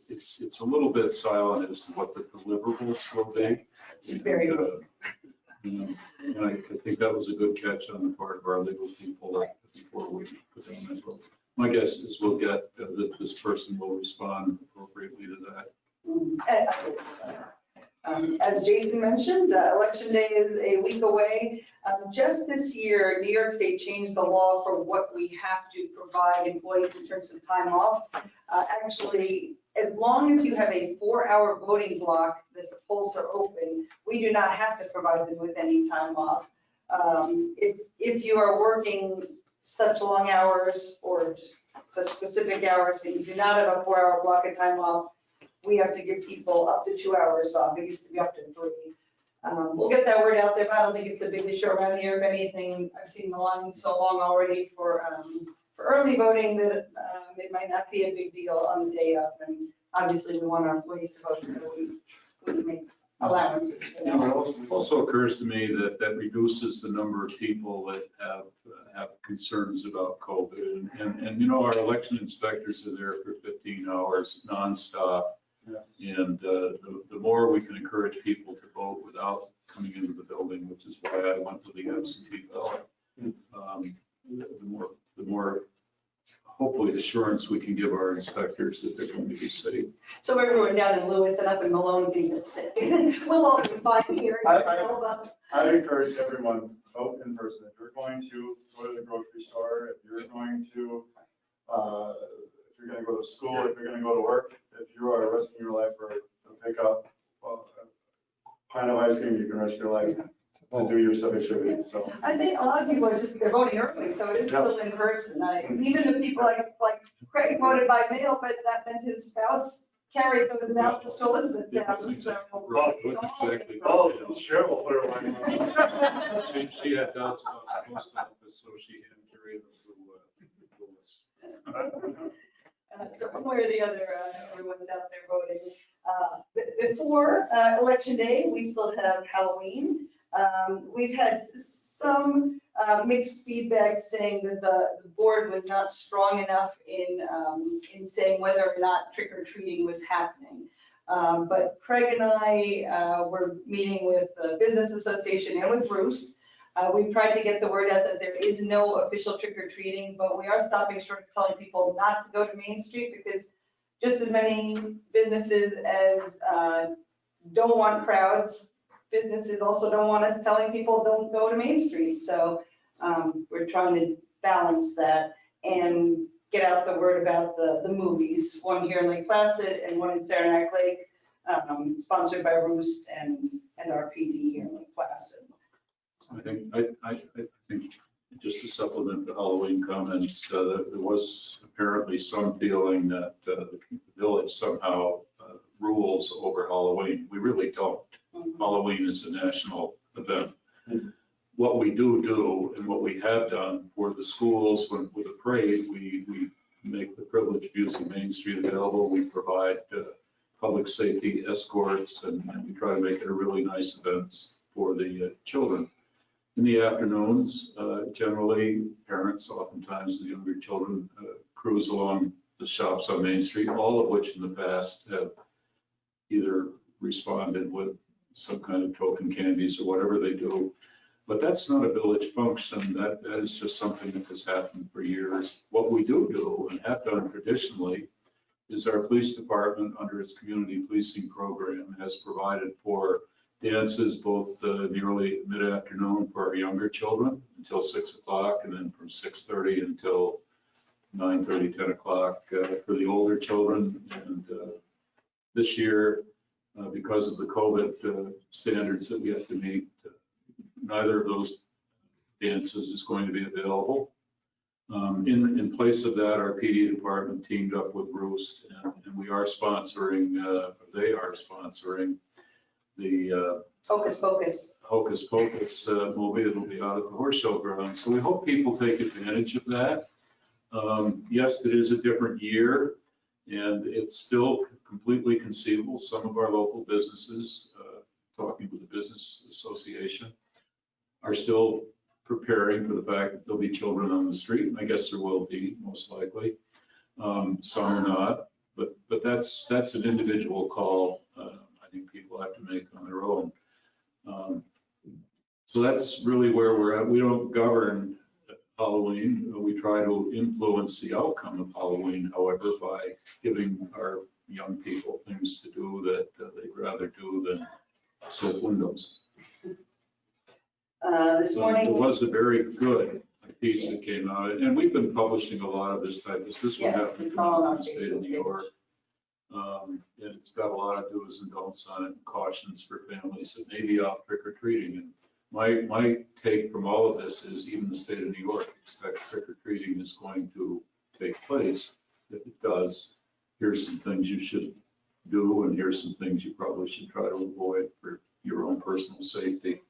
it's a little bit silent as to what the deliverables will be. Very good. And I think that was a good catch on the part of our legal people before we put down that vote. My guess is we'll get, that this person will respond appropriately to that. As Jason mentioned, Election Day is a week away. Just this year, New York State changed the law for what we have to provide employees in terms of time off. Actually, as long as you have a 4-hour voting block that the polls are open, we do not have to provide them with any time off. If you are working such long hours or just such specific hours that you do not have a 4-hour block of time off, we have to give people up to 2 hours off. It used to be up to 3. We'll get that word out there, but I don't think it's a big issue around here. If anything, I've seen the lines so long already for early voting that it might not be a big deal on the day of. And obviously, we want our employees to vote, so we make allowances for You know, that. it also occurs to me that that reduces the number of people that have concerns about COVID. And you know, our election inspectors are there for 15 hours nonstop. Yes. And the more we can encourage people to vote without coming into the building, which is why I went with the absentee ballot, the more hopefully assurance we can give our inspectors that they're going to be safe. So everyone down in Lewis and up in Malone being that's sick, we'll all be fine here. I encourage everyone, vote in person. If you're going to go to the grocery store, if you're going to, if you're going to go to school, if you're going to go to work, if you are risking your life to pick up a pint of ice cream, you can risk your life to do your civic duty. So I think a lot of people are just, they're voting early, so it is still in person. Even if people like Craig voted by mail, but that meant his spouse carried those ballots to Elizabeth down. So Exactly. oh, Cheryl put her line. She had doubts about the post office, so she had carried them to Lewis. So one way or the other, everyone's out there voting. Before Election Day, we still have Halloween. We've had some mixed feedback saying that the board was not strong enough in saying whether or not trick or treating was happening. But Craig and I were meeting with the Business Association and with Bruce. We've tried to get the word out that there is no official trick or treating, but we are stopping short of telling people not to go to Main Street because just as many businesses as don't want crowds, businesses also don't want us telling people don't go to Main Street. So we're trying to balance that and get out the word about the movies, one here in Lake Placid and one in Saranac Lake, sponsored by Roost and our PD here in Lake Placid. I think just to supplement the Halloween comments, there was apparently some feeling that the village somehow rules over Halloween. We really don't. Halloween is a national event. What we do and what we have done for the schools with a parade, we make the privilege of using Main Street available. We provide public safety escorts and we try to make it a really nice event for the children. In the afternoons, generally, parents, oftentimes the younger children, cruise along the shops on Main Street, all of which in the past have either responded with some kind of token candies or whatever they do. But that's not a village function. That is just something that has happened for years. What we do and have done traditionally is our police department, under its community policing program, has provided for dances both in the early mid-afternoon for our younger children until 6 o'clock, and then from 6:30 until 9:30, 10 o'clock for the older children. And this year, because of the COVID standards that we have to meet, neither of those dances is going to be available. In place of that, our PD department teamed up with Roost, and we are sponsoring, they are sponsoring the Hocus Pocus movie. It'll be out at the horse show ground. So we hope people take advantage of that. Yes, it is a different year, and it's still completely conceivable. Some of our local businesses, talking with the Business Association, are still preparing for the fact that there'll be children on the street. And I guess there will be, most likely. Some are not, but that's an individual call. I think people have to make on their own. So that's really where we're at. We don't govern Halloween. We try to influence the outcome of Halloween, however, by giving our young people things to do that they'd rather do than soap windows. This There morning, was a very good piece that came out, and we've been publishing a lot of this type of, this one Yes, happened it's all on in the state of Facebook New page. York. And it's got a lot of do's and don'ts on it, and cautions for families that may be out trick or treating. And my take from all of this is even the state of New York expects trick or treating is going to take place. If it does, here's some things you should do, and here's some things you probably should try to avoid for your own personal safety.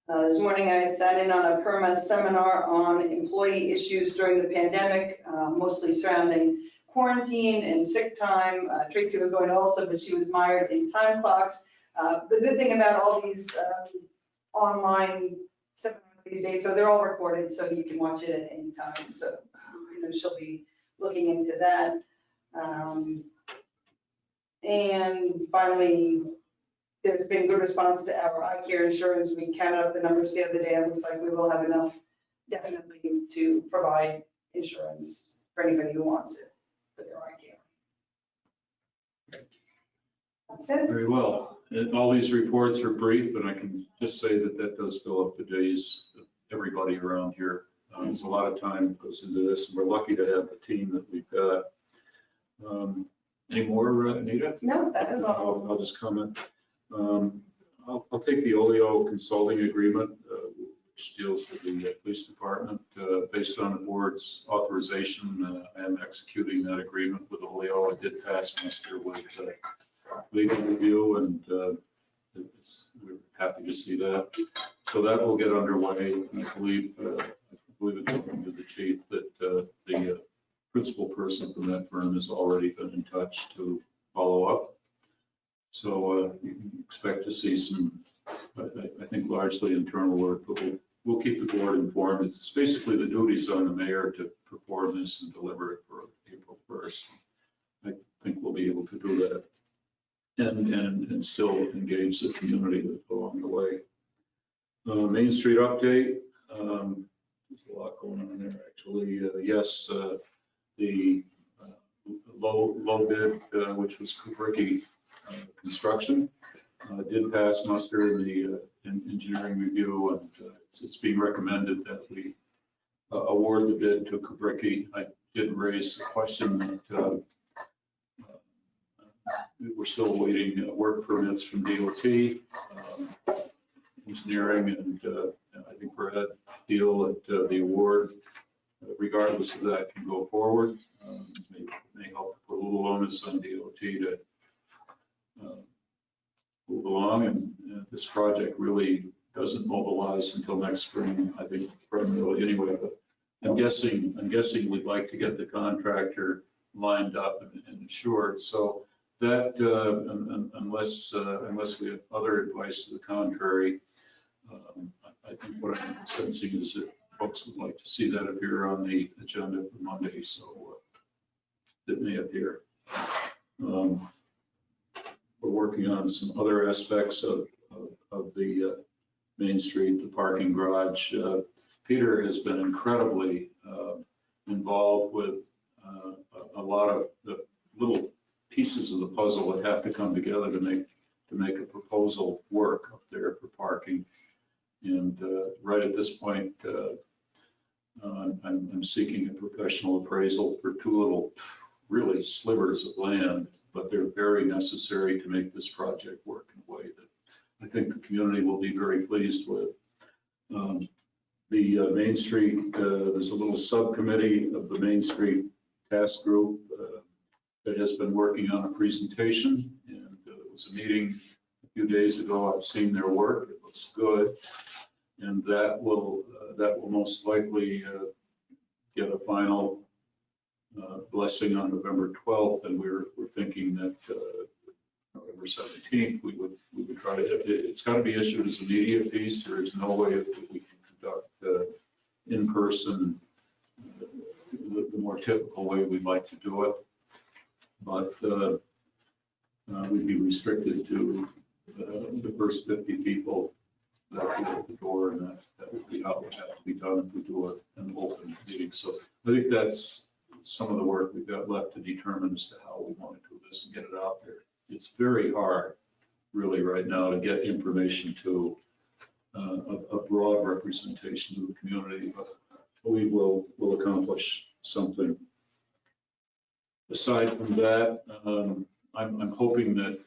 This morning I sat in on a PERMA seminar on employee issues during the pandemic, mostly surrounding quarantine and sick time. Tracy was going also, but she was mired in time clocks. The good thing about all these online seminars these days, so they're all recorded, so you can watch it at any time. So, she'll be looking into that. And finally, there's been good response to our eye care insurance. We counted up the numbers the other day. It looks like we will have enough definitely to provide insurance for anybody who wants it for their eye care. That's it. Very well. And all these reports are brief, and I can just say that that does fill up the days of everybody around here. There's a lot of time that goes into this, and we're lucky to have the team that we've got. Any more, Anita? No, that is all. I'll just comment. I'll take the Oleo consulting agreement, which deals with the police department. Based on the board's authorization, I am executing that agreement with Oleo. I did pass muster with legal review, and we're happy to see that. So that will get underway. And I believe according to the chief that the principal person from that firm has already been in touch to follow up. So you can expect to see some, I think, largely internal work, but we'll keep the board informed. It's basically the duties on the mayor to perform this and deliver it for April 1st. I think we'll be able to do that and still engage the community along the way. Main Street update. There's a lot going on there, actually. Yes, the low bid, which was Kubricki Construction, did pass muster in the engineering review, and it's being recommended that we award the bid to Kubricki. I did raise the question that we're still awaiting work permits from DOT, engineering, and I think we're at deal that the award, regardless of that, can go forward. May help put a little onus on DOT to move along, and this project really doesn't mobilize until next spring, I think, primarily anyway. But I'm guessing we'd like to get the contractor lined up and insured. So that, unless we have other advice to the contrary, I think what I'm sensing is that folks would like to see that appear on the agenda for Monday, so it may appear. We're working on some other aspects of the Main Street, the parking garage. Peter has been incredibly involved with a lot of the little pieces of the puzzle that have to come together to make a proposal work up there for parking. And right at this point, I'm seeking a professional appraisal for two little really slivers of land, but they're very necessary to make this project work in a way that I think the community will be very pleased with. The Main Street, there's a little subcommittee of the Main Street task group that has been working on a presentation, and it was a meeting a few days ago. I've seen their work. It looks good, and that will most likely get a final blessing on November 12th, and we're thinking that November 17th we would try to. It's got to be issued as a media piece. There is no way that we can conduct in person the more typical way we'd like to do it, but we'd be restricted to the first 50 people that be at the door, and that would be how it would have to be done if we do an open meeting. So I think that's some of the work we've got left to determine as to how we want to do this and get it out there. It's very hard, really, right now to get information to a broad representation of the community, but we will accomplish something. Aside from that, I'm hoping that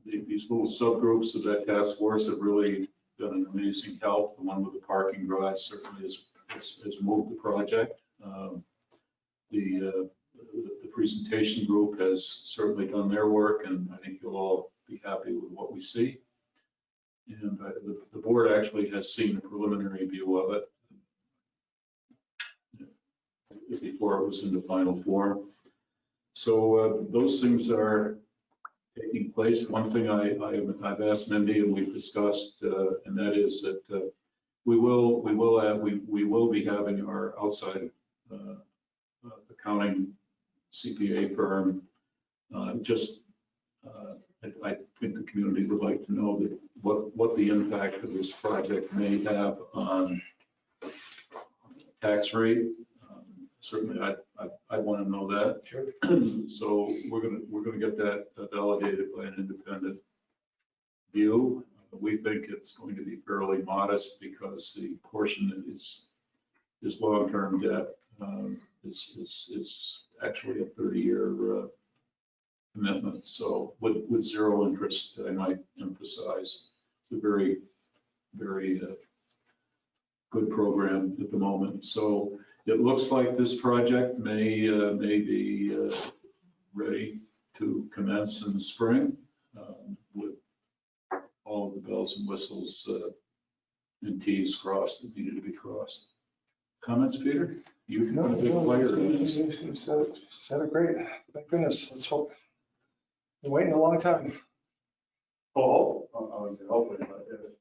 these little subgroups of that task force have really done an amazing help. The one with the parking garage certainly has moved the project. The presentation group has certainly done their work, and I think you'll all be happy with what we see. And the board actually has seen a preliminary view of it before it was in the final form. So those things are taking place. One thing I've asked Mindy and we've discussed, and that is that we will be having our outside accounting CPA firm. I think the community would like to know that what the impact of this project may have on tax rate. Certainly, I want to know that. Sure. So we're gonna get that validated by an independent view. We think it's going to be fairly modest because the portion that is long-term debt is actually a 30-year commitment. So with zero interest, I might emphasize. It's a very, very good program at the moment. So it looks like this project may be ready to commence in the spring with all of the bells and whistles and T's crossed that needed to be crossed. Comments, Peter? You've been a big player in this. You said it great. Thank goodness. Let's hope. Been waiting a long time. Oh, I would say hopefully, but if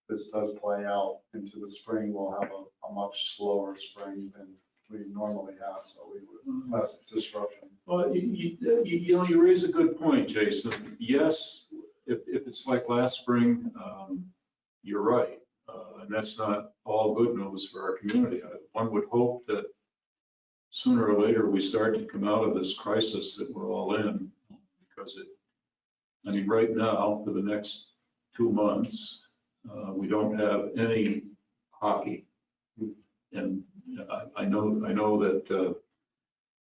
this does play out into the spring, we'll have a much slower spring than we normally have, so we would less disruption. Well, you raise a good point, Jason. Yes, if it's like last spring, you're right. And that's not all good news for our community. One would hope that sooner or later we start to come out of this crisis that we're all in, because right now, for the next 2 months, we don't have any hockey. And I know that,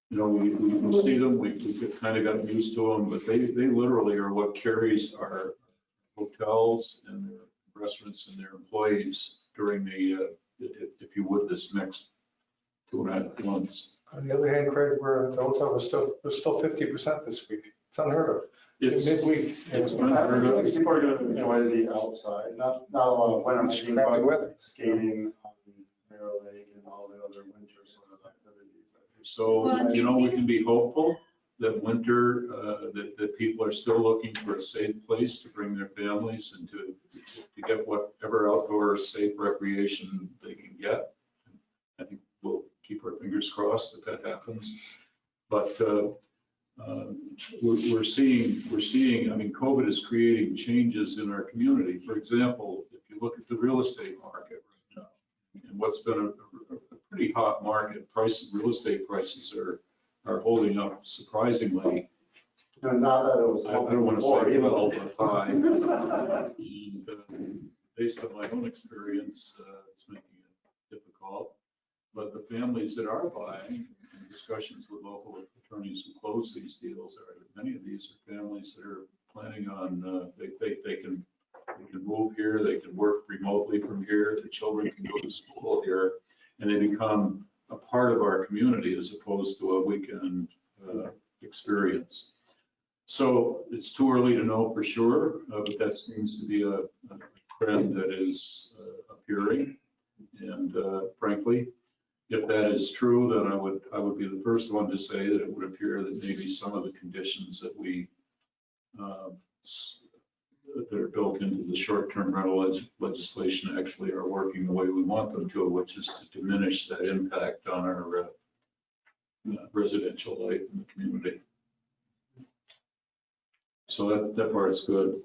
we see them, we've kind of gotten used to them, but they literally are what carries our hotels and their restaurants and their employees during the, if you would, this next 2.5 months. On the other hand, Craig, the hotel was still 50% this week. It's unheard of. It's Midweek. It's unheard of. People are going to enjoy the outside, not a lot of winter skiing, Crappy but weather. skating on Mirror Lake and all the other winter sort of activities. So, Well, do you we think- can be hopeful that winter, that people are still looking for a safe place to bring their families and to get whatever outdoor safe recreation they can get. I think we'll keep our fingers crossed that happens. But we're seeing, COVID is creating changes in our community. For example, if you look at the real estate market right now, and what's been a pretty hot market, real estate prices are holding up surprisingly. Not that it was. I don't want to say well, but high. And based on my own experience, it's making it difficult. But the families that are buying, in discussions with local attorneys who close these deals, many of these are families that are planning on, they can move here, they can work remotely from here, the children can go to school here, and they become a part of our community as opposed to a weekend experience. So it's too early to know for sure, but that seems to be a trend that is appearing. And frankly, if that is true, then I would be the first one to say that it would appear that maybe some of the conditions that that are built into the short-term rental legislation actually are working the way we want them to, which is to diminish that impact on our residential life in the community. So that part's good.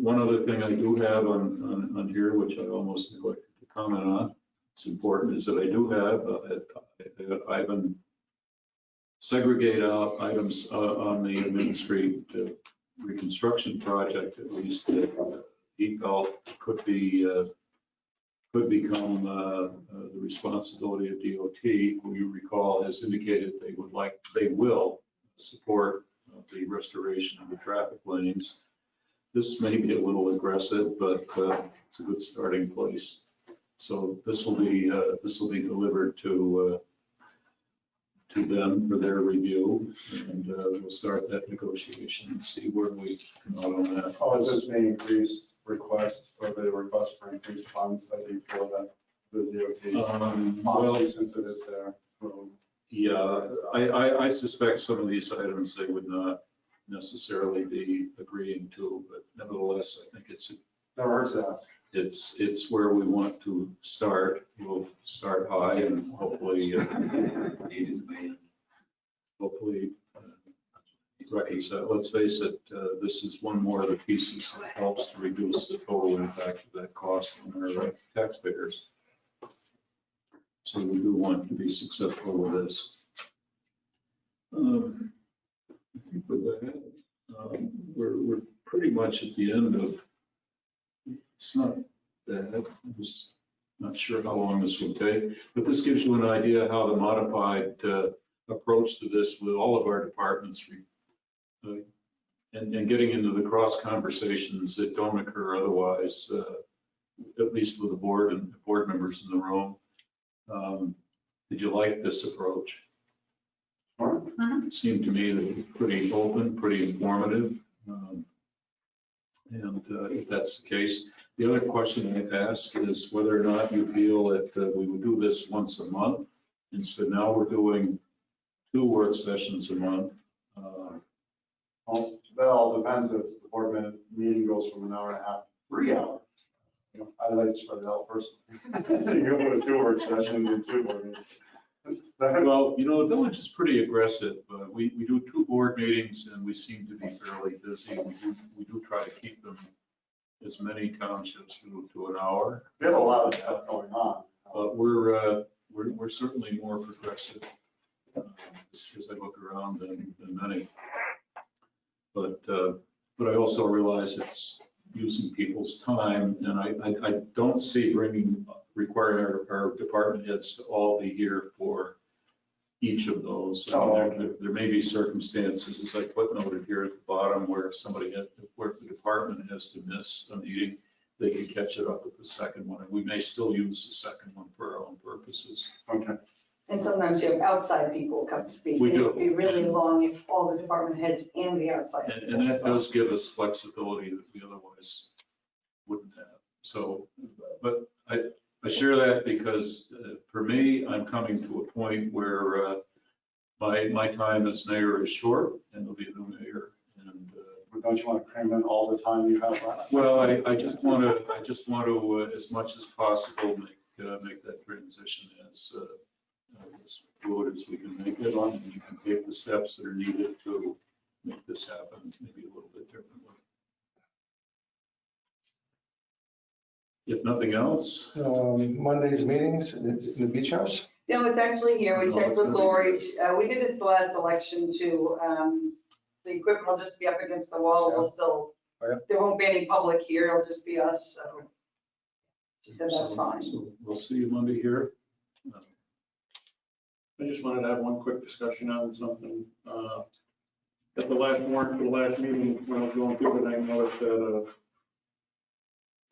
One other thing I do have on here, which I almost neglected to comment on, it's important, is that I do have Ivan segregate out items on the Main Street reconstruction project, at least that he felt could become the responsibility of DOT, who you recall has indicated they will support the restoration of the traffic lanes. This may be a little aggressive, but it's a good starting place. So this will be delivered to them for their review, and we'll start that negotiation and see where we come out on that. Oh, is this an increased request for the request for increased funds that you feel that the DOT, Well, since it is there? yeah, I suspect some of these items they would not necessarily be agreeing to, but nevertheless, I think Never hurts to ask. it's where we want to start. We'll start high and hopefully reconcile. Let's face it, this is one more of the pieces that helps to reduce the total impact of that cost on our taxpayers. So we do want to be successful with this. I think with that, we're pretty much at the end of, it's not bad, I'm just not sure how long this will take, but this gives you an idea how the modified approach to this with all of our departments and getting into the cross conversations that don't occur otherwise, at least with the board and the board members in the room. Did you like this approach? It seemed to me that it was pretty open, pretty informative. And if that's the case, the other question I'd ask is whether or not you feel that we would do this once a month. Instead, now we're doing 2 work sessions a month. Well, that all depends if the board meeting goes from an hour and a half to 3 hours. You know, I like to spread it out personally. You go with 2 work sessions and 2 board meetings. Well, you know, the village is pretty aggressive. We do 2 board meetings and we seem to be fairly busy. We do try to keep them as many townships to an hour. We have a lot of stuff going on. But we're certainly more progressive as I look around than many. But I also realize it's using people's time, and I don't see requiring our department heads to all be here for each of those. There may be circumstances, as I footnoted here at the bottom, where where the department has to miss a meeting, they can catch it up with the second one, and we may still use the second one for our own purposes. Okay. And sometimes you have outside people come speak. We do. It would be really long if all the department heads and the outside. And that does give us flexibility that we otherwise wouldn't have. So, but I share that because for me, I'm coming to a point where my time as mayor is short, and there'll be a new mayor. And But don't you want to cram in all the time you have left? well, I just want to, as much as possible, make that transition as fluid as we can make it on, and you can take the steps that are needed to make this happen, maybe a little bit differently. If nothing else, Monday's meetings in the beach house? No, it's actually here. We No, checked it's with gonna be Lori. We did this the last election too. The equipment will just be up against the wall. We'll still, Okay. there won't be any public here. It'll just be us. So she said that's fine. So we'll see you Monday here. I just wanted to have one quick discussion on something. At the last warrant for the last meeting, when I was going through it, I noticed that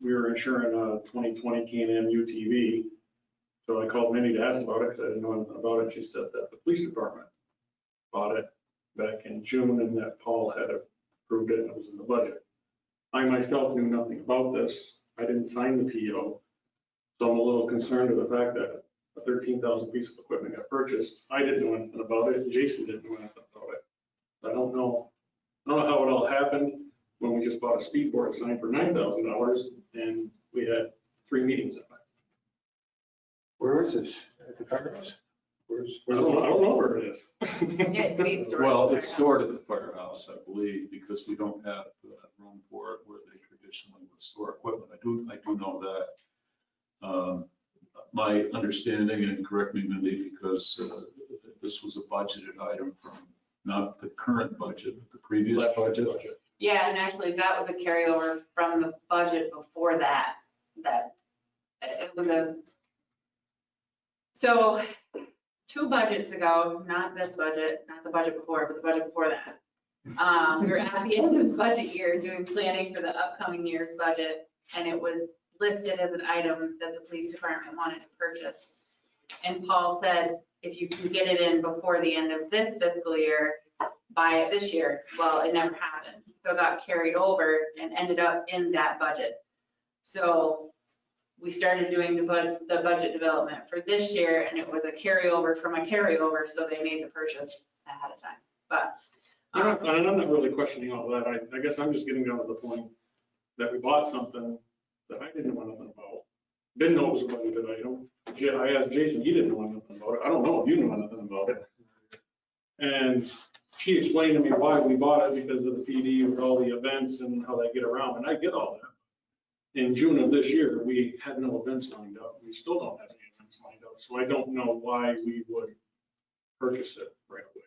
we were insuring a 2020 Can-Am UTV. So I called Minnie to ask about it because I didn't know anything about it. She said that the police department bought it back in June and that Paul had approved it and it was in the budget. I myself knew nothing about this. I didn't sign the PO. So I'm a little concerned of the fact that a 13,000 piece of equipment got purchased. I didn't know anything about it. Jason didn't know anything about it. I don't know how it all happened when we just bought a speed board sign for $9,000 and we had 3 meetings on it. Where is this? At the firehouse? I don't know where it is. Yeah, it's being stored. Well, it's stored at the firehouse, I believe, because we don't have room for it where they traditionally additionally with store equipment. I do know that. My understanding, and correct me, Mindy, because this was a budgeted item from not the current budget, but the previous budget. Yeah, and actually that was a carryover from the budget before that, it was so 2 budgets ago, not this budget, not the budget before, but the budget before that. We were at the end of the budget year doing planning for the upcoming year's budget, and it was listed as an item that the police department wanted to purchase. And Paul said, if you can get it in before the end of this fiscal year, buy it this year. Well, it never happened. So it got carried over and ended up in that budget. So we started doing the budget development for this year, and it was a carryover from a carryover, so they made the purchase ahead of time. But And I'm not really questioning all that. I guess I'm just getting down to the point that we bought something that I didn't know nothing about. Didn't know it was a budgeted item. I asked Jason, he didn't know anything about it. I don't know if you know anything about it. And she explained to me why we bought it, because of the PD with all the events and how they get around, and I get all that. In June of this year, we had no events lined up. We still don't have any events lined up, so I don't know why we would purchase it right away.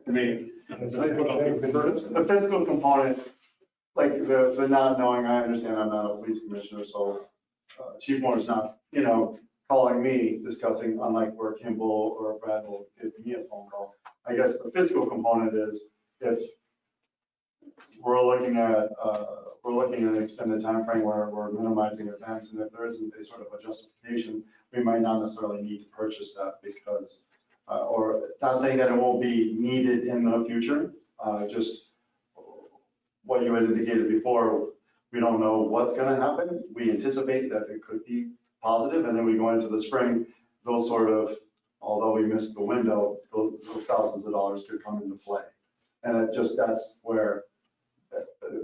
I mean, The physical component, like the not knowing, I understand I'm not a police commissioner, so Chief Moore's not, calling me discussing, unlike where Kimball or Brad will give me a phone call. I guess the physical component is if we're looking at an extended timeframe where we're minimizing events, and if there isn't a sort of a justification, we might not necessarily need to purchase that because, or not saying that it won't be needed in the future, just what you had indicated before, we don't know what's going to happen. We anticipate that it could be positive, and then we go into the spring, those sort of, although we missed the window, those thousands of dollars could come into play. And that's where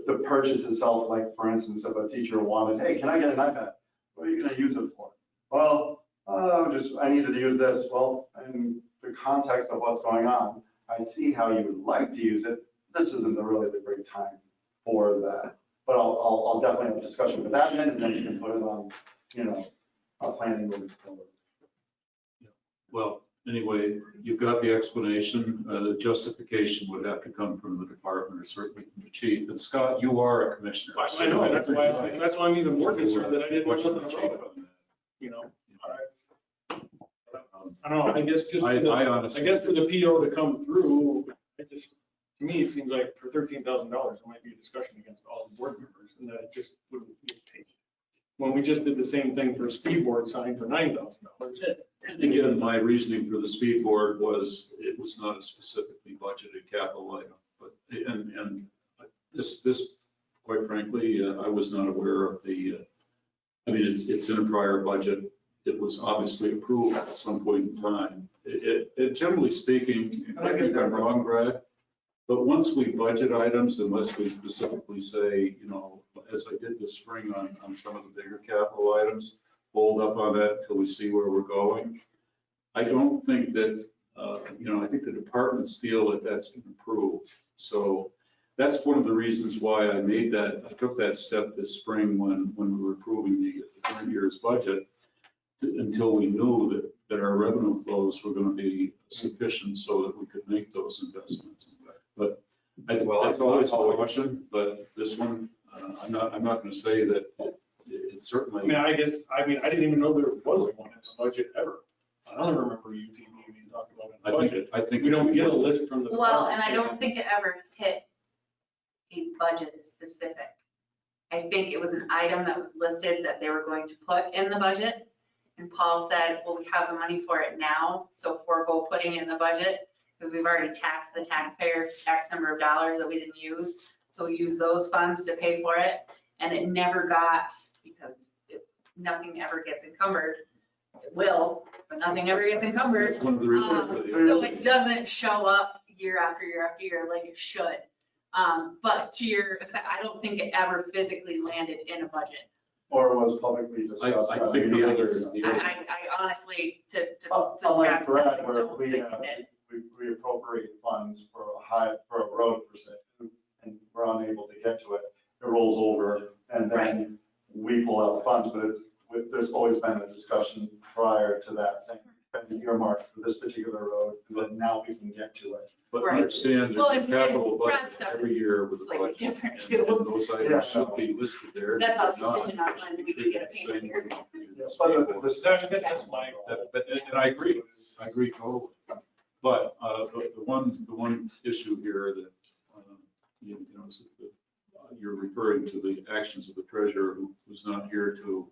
the purchase itself, like for instance, if a teacher wanted, hey, can I get an iPad? What are you going to use it for? Well, I needed to use this. Well, in the context of what's going on, I see how you would like to use it. This isn't really the great time for that. But I'll definitely have a discussion with that, and then you can put it on, planning moving forward. Well, anyway, you've got the explanation. The justification would have to come from the department or certainly from the chief. And Scott, you are a commissioner. I know, that's why I'm even more concerned that I didn't know something about it. I don't know, I guess just, I honestly, I guess for the PO to come through, to me, it seems like for $13,000, there might be a discussion against all the board members, and that it just wouldn't get taken. When we just did the same thing for a speed board sign for $9,000. and again, my reasoning for the speed board was it was not a specifically budgeted capital item. But, and this, quite frankly, I was not aware of it's in a prior budget. It was obviously approved at some point in time. It generally speaking, I think I'm wrong, Brad, but once we budget items, unless we specifically say, as I did this spring on some of the bigger capital items, hold up on that until we see where we're going. I don't think that, I think the departments feel that that's been approved. So that's one of the reasons why I took that step this spring when we were approving the current year's budget, until we knew that our revenue flows were going to be sufficient so that we could make those investments. But that's always a question, but this one, I'm not going to say that it's certainly. I didn't even know there was one in the budget ever. I don't remember you being talking about it in the budget. I think we don't get a list from the. Well, and I don't think it ever hit a budget specific. I think it was an item that was listed that they were going to put in the budget. And Paul said, well, we have the money for it now, so forego putting it in the budget, because we've already taxed the taxpayer X number of dollars that we didn't use. So we use those funds to pay for it. And it never got, because nothing ever gets encumbered. It will, but nothing ever gets encumbered. That's one of the reasons for the. So it doesn't show up year after year after year like it should. But to your effect, I don't think it ever physically landed in a budget. Or was publicly discussed. I think the other. I honestly, Unlike Brad, I where don't we think it did. appropriate funds for a road per se, and we're unable to get to it, it rolls over and then we pull out funds, but there's always been a discussion prior to that saying, it's earmarked for this particular road, but now we can get to it. But Right. understand Well, there's a and capital Brad budget stuff every is year with a slightly budget. different, and- too. And those Yeah. items should be listed there. That's all If not, contingent on when we can get a payment same here. with- That's my. And I agree totally. But the one issue here that, is that you're referring to the actions of the treasurer who's not here to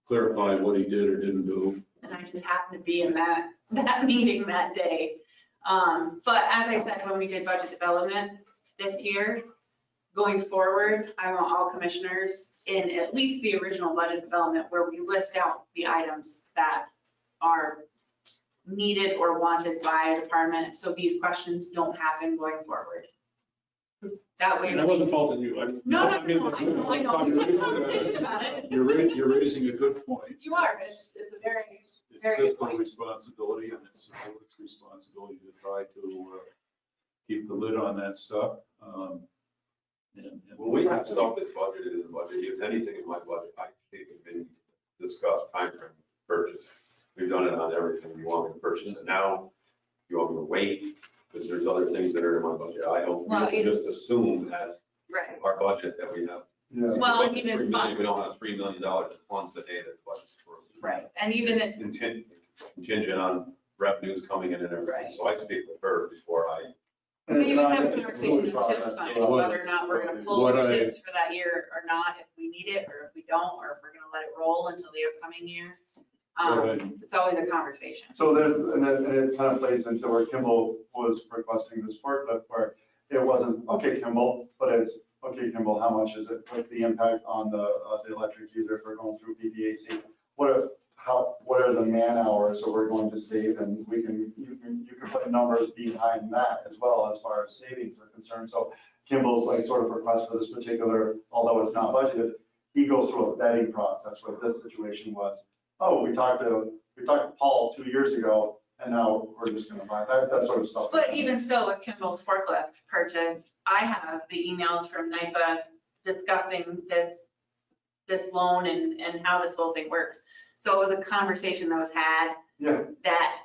clarify what he did or didn't do. And I just happened to be in that meeting that day. But as I said, when we did budget development this year, going forward, I want all commissioners in at least the original budget development where we list out the items that are needed or wanted by a department, so these questions don't happen going forward. That way. And I wasn't faulting you. No, I know. We had a conversation about it. You're raising a good point. You are, but it's a very, It's very good fiscal point. responsibility, and it's the board's responsibility to try to keep the lid on that stuff. And Well, we have stuff that's budgeted in the budget. If anything in my budget, I think has been discussed timeframe purchase. We've done it on everything. You want me to purchase it now? You want me to wait? Because there's other things that are in my budget. I don't, Well, we just assume that Right. our budget that we have. Yeah. Well, and $3 even million, we don't have $3 million in funds today that's budgeted for. Right, and even if, Contingent on revenues coming in and everything. Right. So I speak with her before I. And we it's even not- have a it's a conversation fluid with tips process. on Well, whether or not we're gonna pull what the I- tips for that year or not, if we need it, or if we don't, or if we're gonna let it roll until the upcoming year. Right. It's always a conversation. So and it kind of plays into where Kimball was requesting this forklift, where it wasn't, okay, Kimball, but it's, okay, Kimball, how much is it? What's the impact on the electric user if we're going through PDAC? What are the man hours that we're going to save? And you can put numbers behind that as well as far as savings are concerned. So Kimball's like sort of request for this particular, although it's not budgeted, he goes through a vetting process where this situation was, oh, we talked to Paul 2 years ago, and now we're just gonna buy that sort of stuff. But even still, with Kimball's forklift purchase, I have the emails from NIPA discussing this loan and how this whole thing works. So it was a conversation that was had, Yeah, that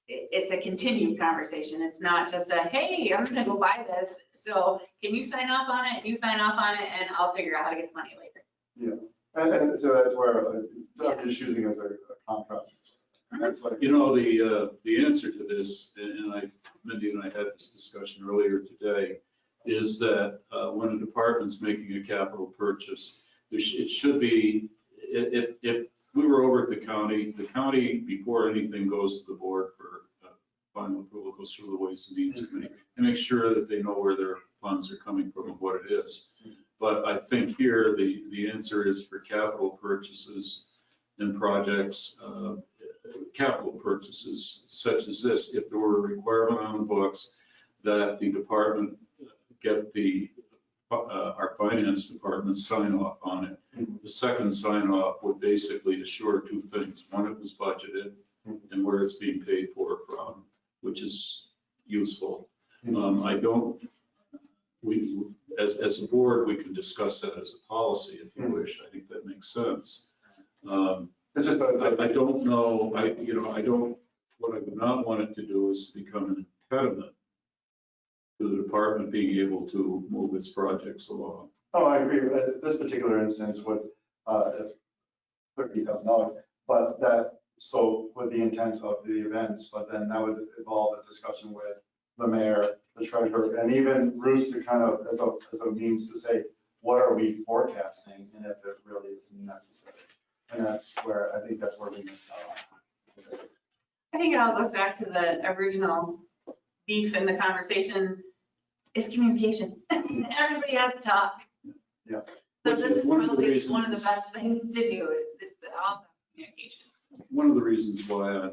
it's a continued conversation. It's not just a, hey, I'm gonna go buy this, so can you sign off on it? You sign off on it, and I'll figure out how to get the money later. and so that's where I'm just using as a contrast. That's like, The answer to this, and Mindy and I had this discussion earlier today, is that when a department's making a capital purchase, it should be, if we were over at the county, before anything goes to the board for final approval, goes through the Ways and Means Committee, and make sure that they know where their funds are coming from and what it is. But I think here, the answer is for capital purchases and projects, capital purchases such as this, if there were a requirement on the books that the department get our finance department sign off on it. The second sign off would basically assure two things. One, it was budgeted and where it's being paid for from, which is useful. As a board, we can discuss that as a policy if you wish. I think that makes sense. it's just, I don't know, what I would not want it to do is become an impediment to the department being able to move its projects along. oh, I agree. This particular instance would, $30,000, but so with the intent of the events, but then that would involve a discussion with the mayor, the treasurer, and even Bruce to kind of, as a means to say, what are we forecasting and if it really is necessary. And that's where we missed out. I think it all goes back to the original beef in the conversation, is communication. Everybody has to talk. Yeah. So Which this is is one of the probably one of the reasons- best things to do, is it's all about communication. One of the reasons why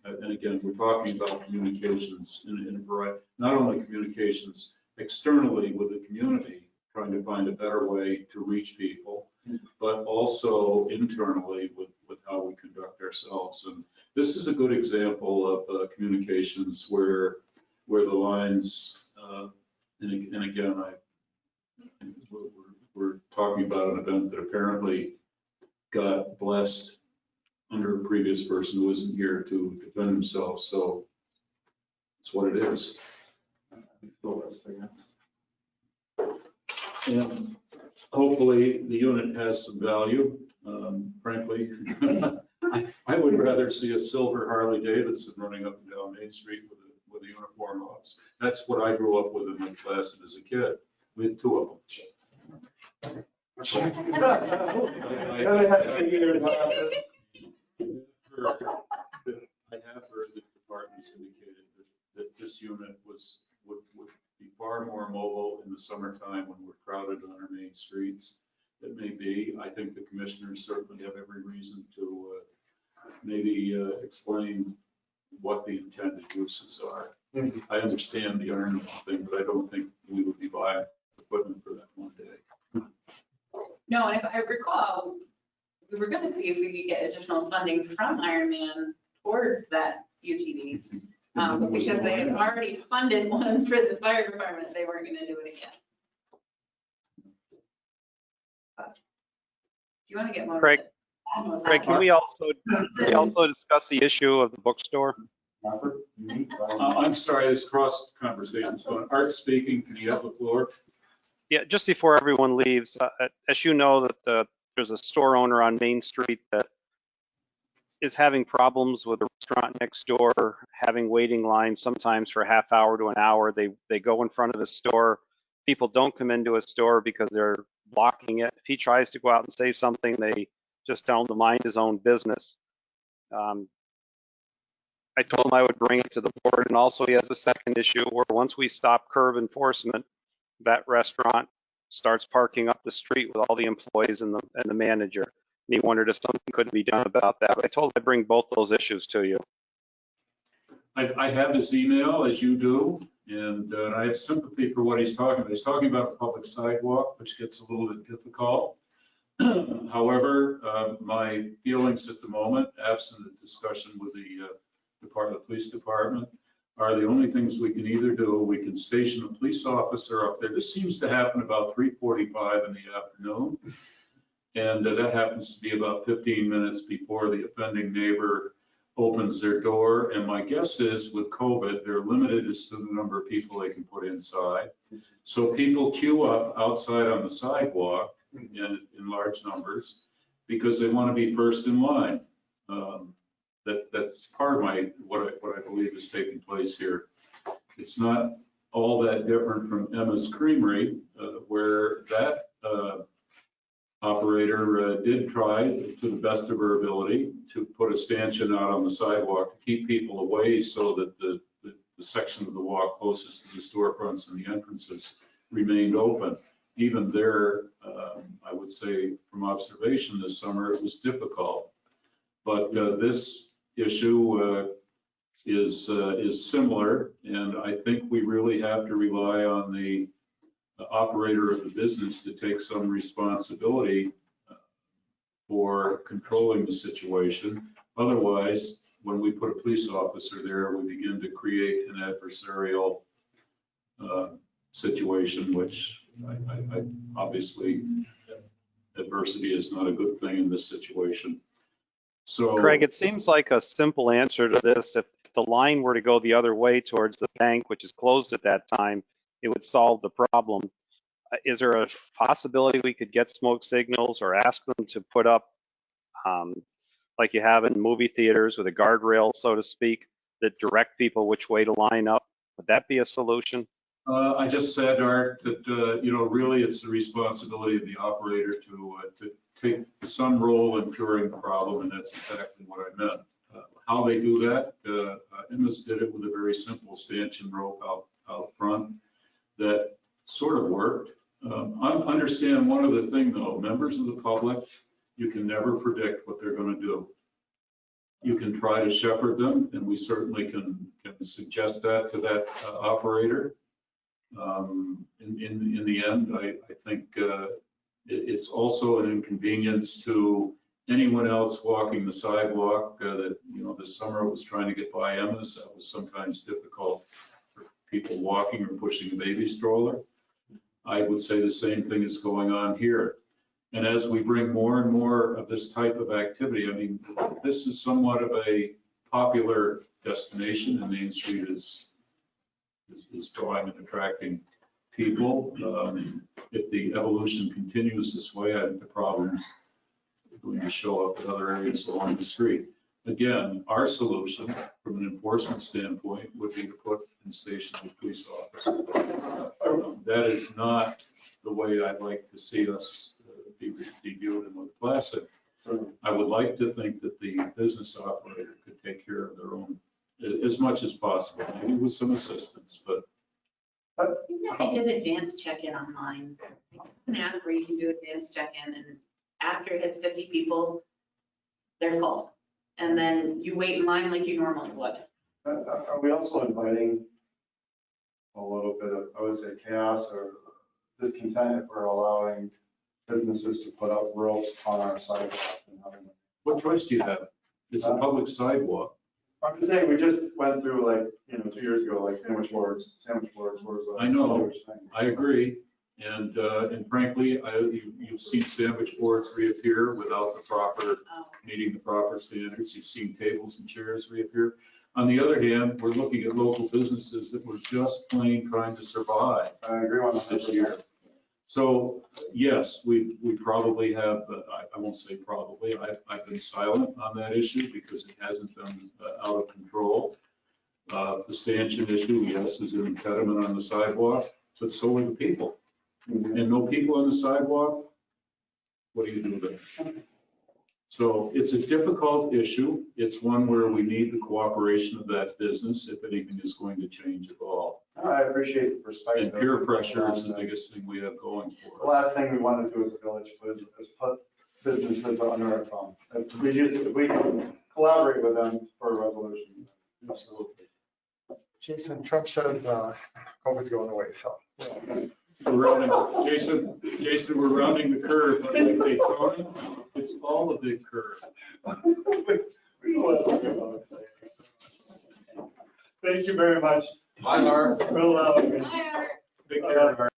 and again, we're talking about communications in a variety, not only communications externally with the community, trying to find a better way to reach people, but also internally with how we conduct ourselves. And this is a good example of communications where the lines, and again, we're talking about an event that apparently got blessed under a previous person who isn't here to defend himself. So it's what it is. The list, I guess. And hopefully the unit has some value. Frankly, I would rather see a silver Harley Davidson running up and down Main Street with a uniform officer. That's what I grew up with in Lake Placid as a kid. We had two of them. I have heard that departments indicated that this unit would be far more mobile in the summertime when we're crowded on our main streets. It may be. I think the commissioners certainly have every reason to maybe explain what the intended uses are. I understand the Ironman thing, but I don't think we would be buying equipment for that one day. No, and if I recall, we were going to see if we could get additional funding from Ironman towards that UTV. But because they had already funded one for the fire department, they weren't going to do it again. But if you want to get more. Craig, can we also discuss the issue of the bookstore? I'm sorry, this cross conversation's going. Art speaking, can you have the floor? Yeah, just before everyone leaves, as you know, that there's a store owner on Main Street that is having problems with the restaurant next door, having waiting lines sometimes for a half hour to an hour. They go in front of the store. People don't come into a store because they're blocking it. If he tries to go out and say something, they just tell him to mind his own business. I told him I would bring it to the board, and also he has a second issue where once we stop curb enforcement, that restaurant starts parking up the street with all the employees and the manager. And he wondered if something could be done about that. But I told him I'd bring both those issues to you. I have his email, as you do, and I have sympathy for what he's talking about. He's talking about a public sidewalk, which gets a little bit difficult. However, my feelings at the moment, absent a discussion with the police department, are the only things we can either do. We can station a police officer up there. This seems to happen about 3:45 in the afternoon. And that happens to be about 15 minutes before the offending neighbor opens their door. And my guess is with COVID, they're limited as to the number of people they can put inside. So people queue up outside on the sidewalk in large numbers because they want to be first in line. That's part of what I believe is taking place here. It's not all that different from Emma's Creamery, where that operator did try to the best of her ability to put a stanchion out on the sidewalk to keep people away so that the section of the walk closest to the storefronts and the entrances remained open. Even there, I would say from observation this summer, it was difficult. But this issue is similar, and I think we really have to rely on the operator of the business to take some responsibility for controlling the situation. Otherwise, when we put a police officer there, we begin to create an adversarial situation, which I obviously adversity is not a good thing in this situation. So, Craig, it seems like a simple answer to this. If the line were to go the other way towards the bank, which is closed at that time, it would solve the problem. Is there a possibility we could get smoke signals or ask them to put up, like you have in movie theaters with a guardrail, so to speak, that direct people which way to line up? Would that be a solution? I just said, Art, that really it's the responsibility of the operator to take some role in curing the problem, and that's exactly what I meant. How they do that, Emma's did it with a very simple stanchion rope out front that sort of worked. Understand one other thing though, members of the public, you can never predict what they're going to do. You can try to shepherd them, and we certainly can suggest that to that operator. In the end, I think it's also an inconvenience to anyone else walking the sidewalk that, this summer was trying to get by Emma's. That was sometimes difficult for people walking or pushing a baby stroller. I would say the same thing is going on here. And as we bring more and more of this type of activity, I mean, this is somewhat of a popular destination, and Main Street is drawing and attracting people. If the evolution continues this way, I think the problems are going to show up in other areas along the street. Again, our solution from an enforcement standpoint would be to put in stations with police officers. That is not the way I'd like to see us be viewed in Lake Placid. I would like to think that the business operator could take care of their own as much as possible, maybe with some assistance, but Even if they did advanced check-in online, like an app where you can do advanced check-in, and after it hits 50 people, they're full. And then you wait in line like you normally would. Are we also inviting a little bit of, I would say, chaos or discontent if we're allowing businesses to put up ropes on our sidewalk and having? what choice do you have? It's a public sidewalk. I'm just saying, we just went through like, 2 years ago, like sandwich boards was. I know. huge thing. I agree. And frankly, you've seen sandwich boards reappear without the proper, meeting the proper standards. You've seen tables and chairs reappear. On the other hand, we're looking at local businesses that were just plain trying to survive I agree on that. this year. So yes, we probably have, I won't say probably, I've been silent on that issue because it hasn't been out of control. The stanchion issue, yes, is an impediment on the sidewalk, but so are the people. And no people on the sidewalk, what do you do with it? So it's a difficult issue. It's one where we need the cooperation of that business if anything is going to change at all. I appreciate the perspective. And peer pressure is the biggest thing we have going The for us. last thing we want to do as a village is put businesses under our thumb. If we can collaborate with them for a resolution. Absolutely. Jason, Trump says COVID's going away, so. We're rounding, Jason, we're rounding the curve, but like Daytona, it's all a big curve. Thank you very much. Bye, Mark. We'll, Big curve.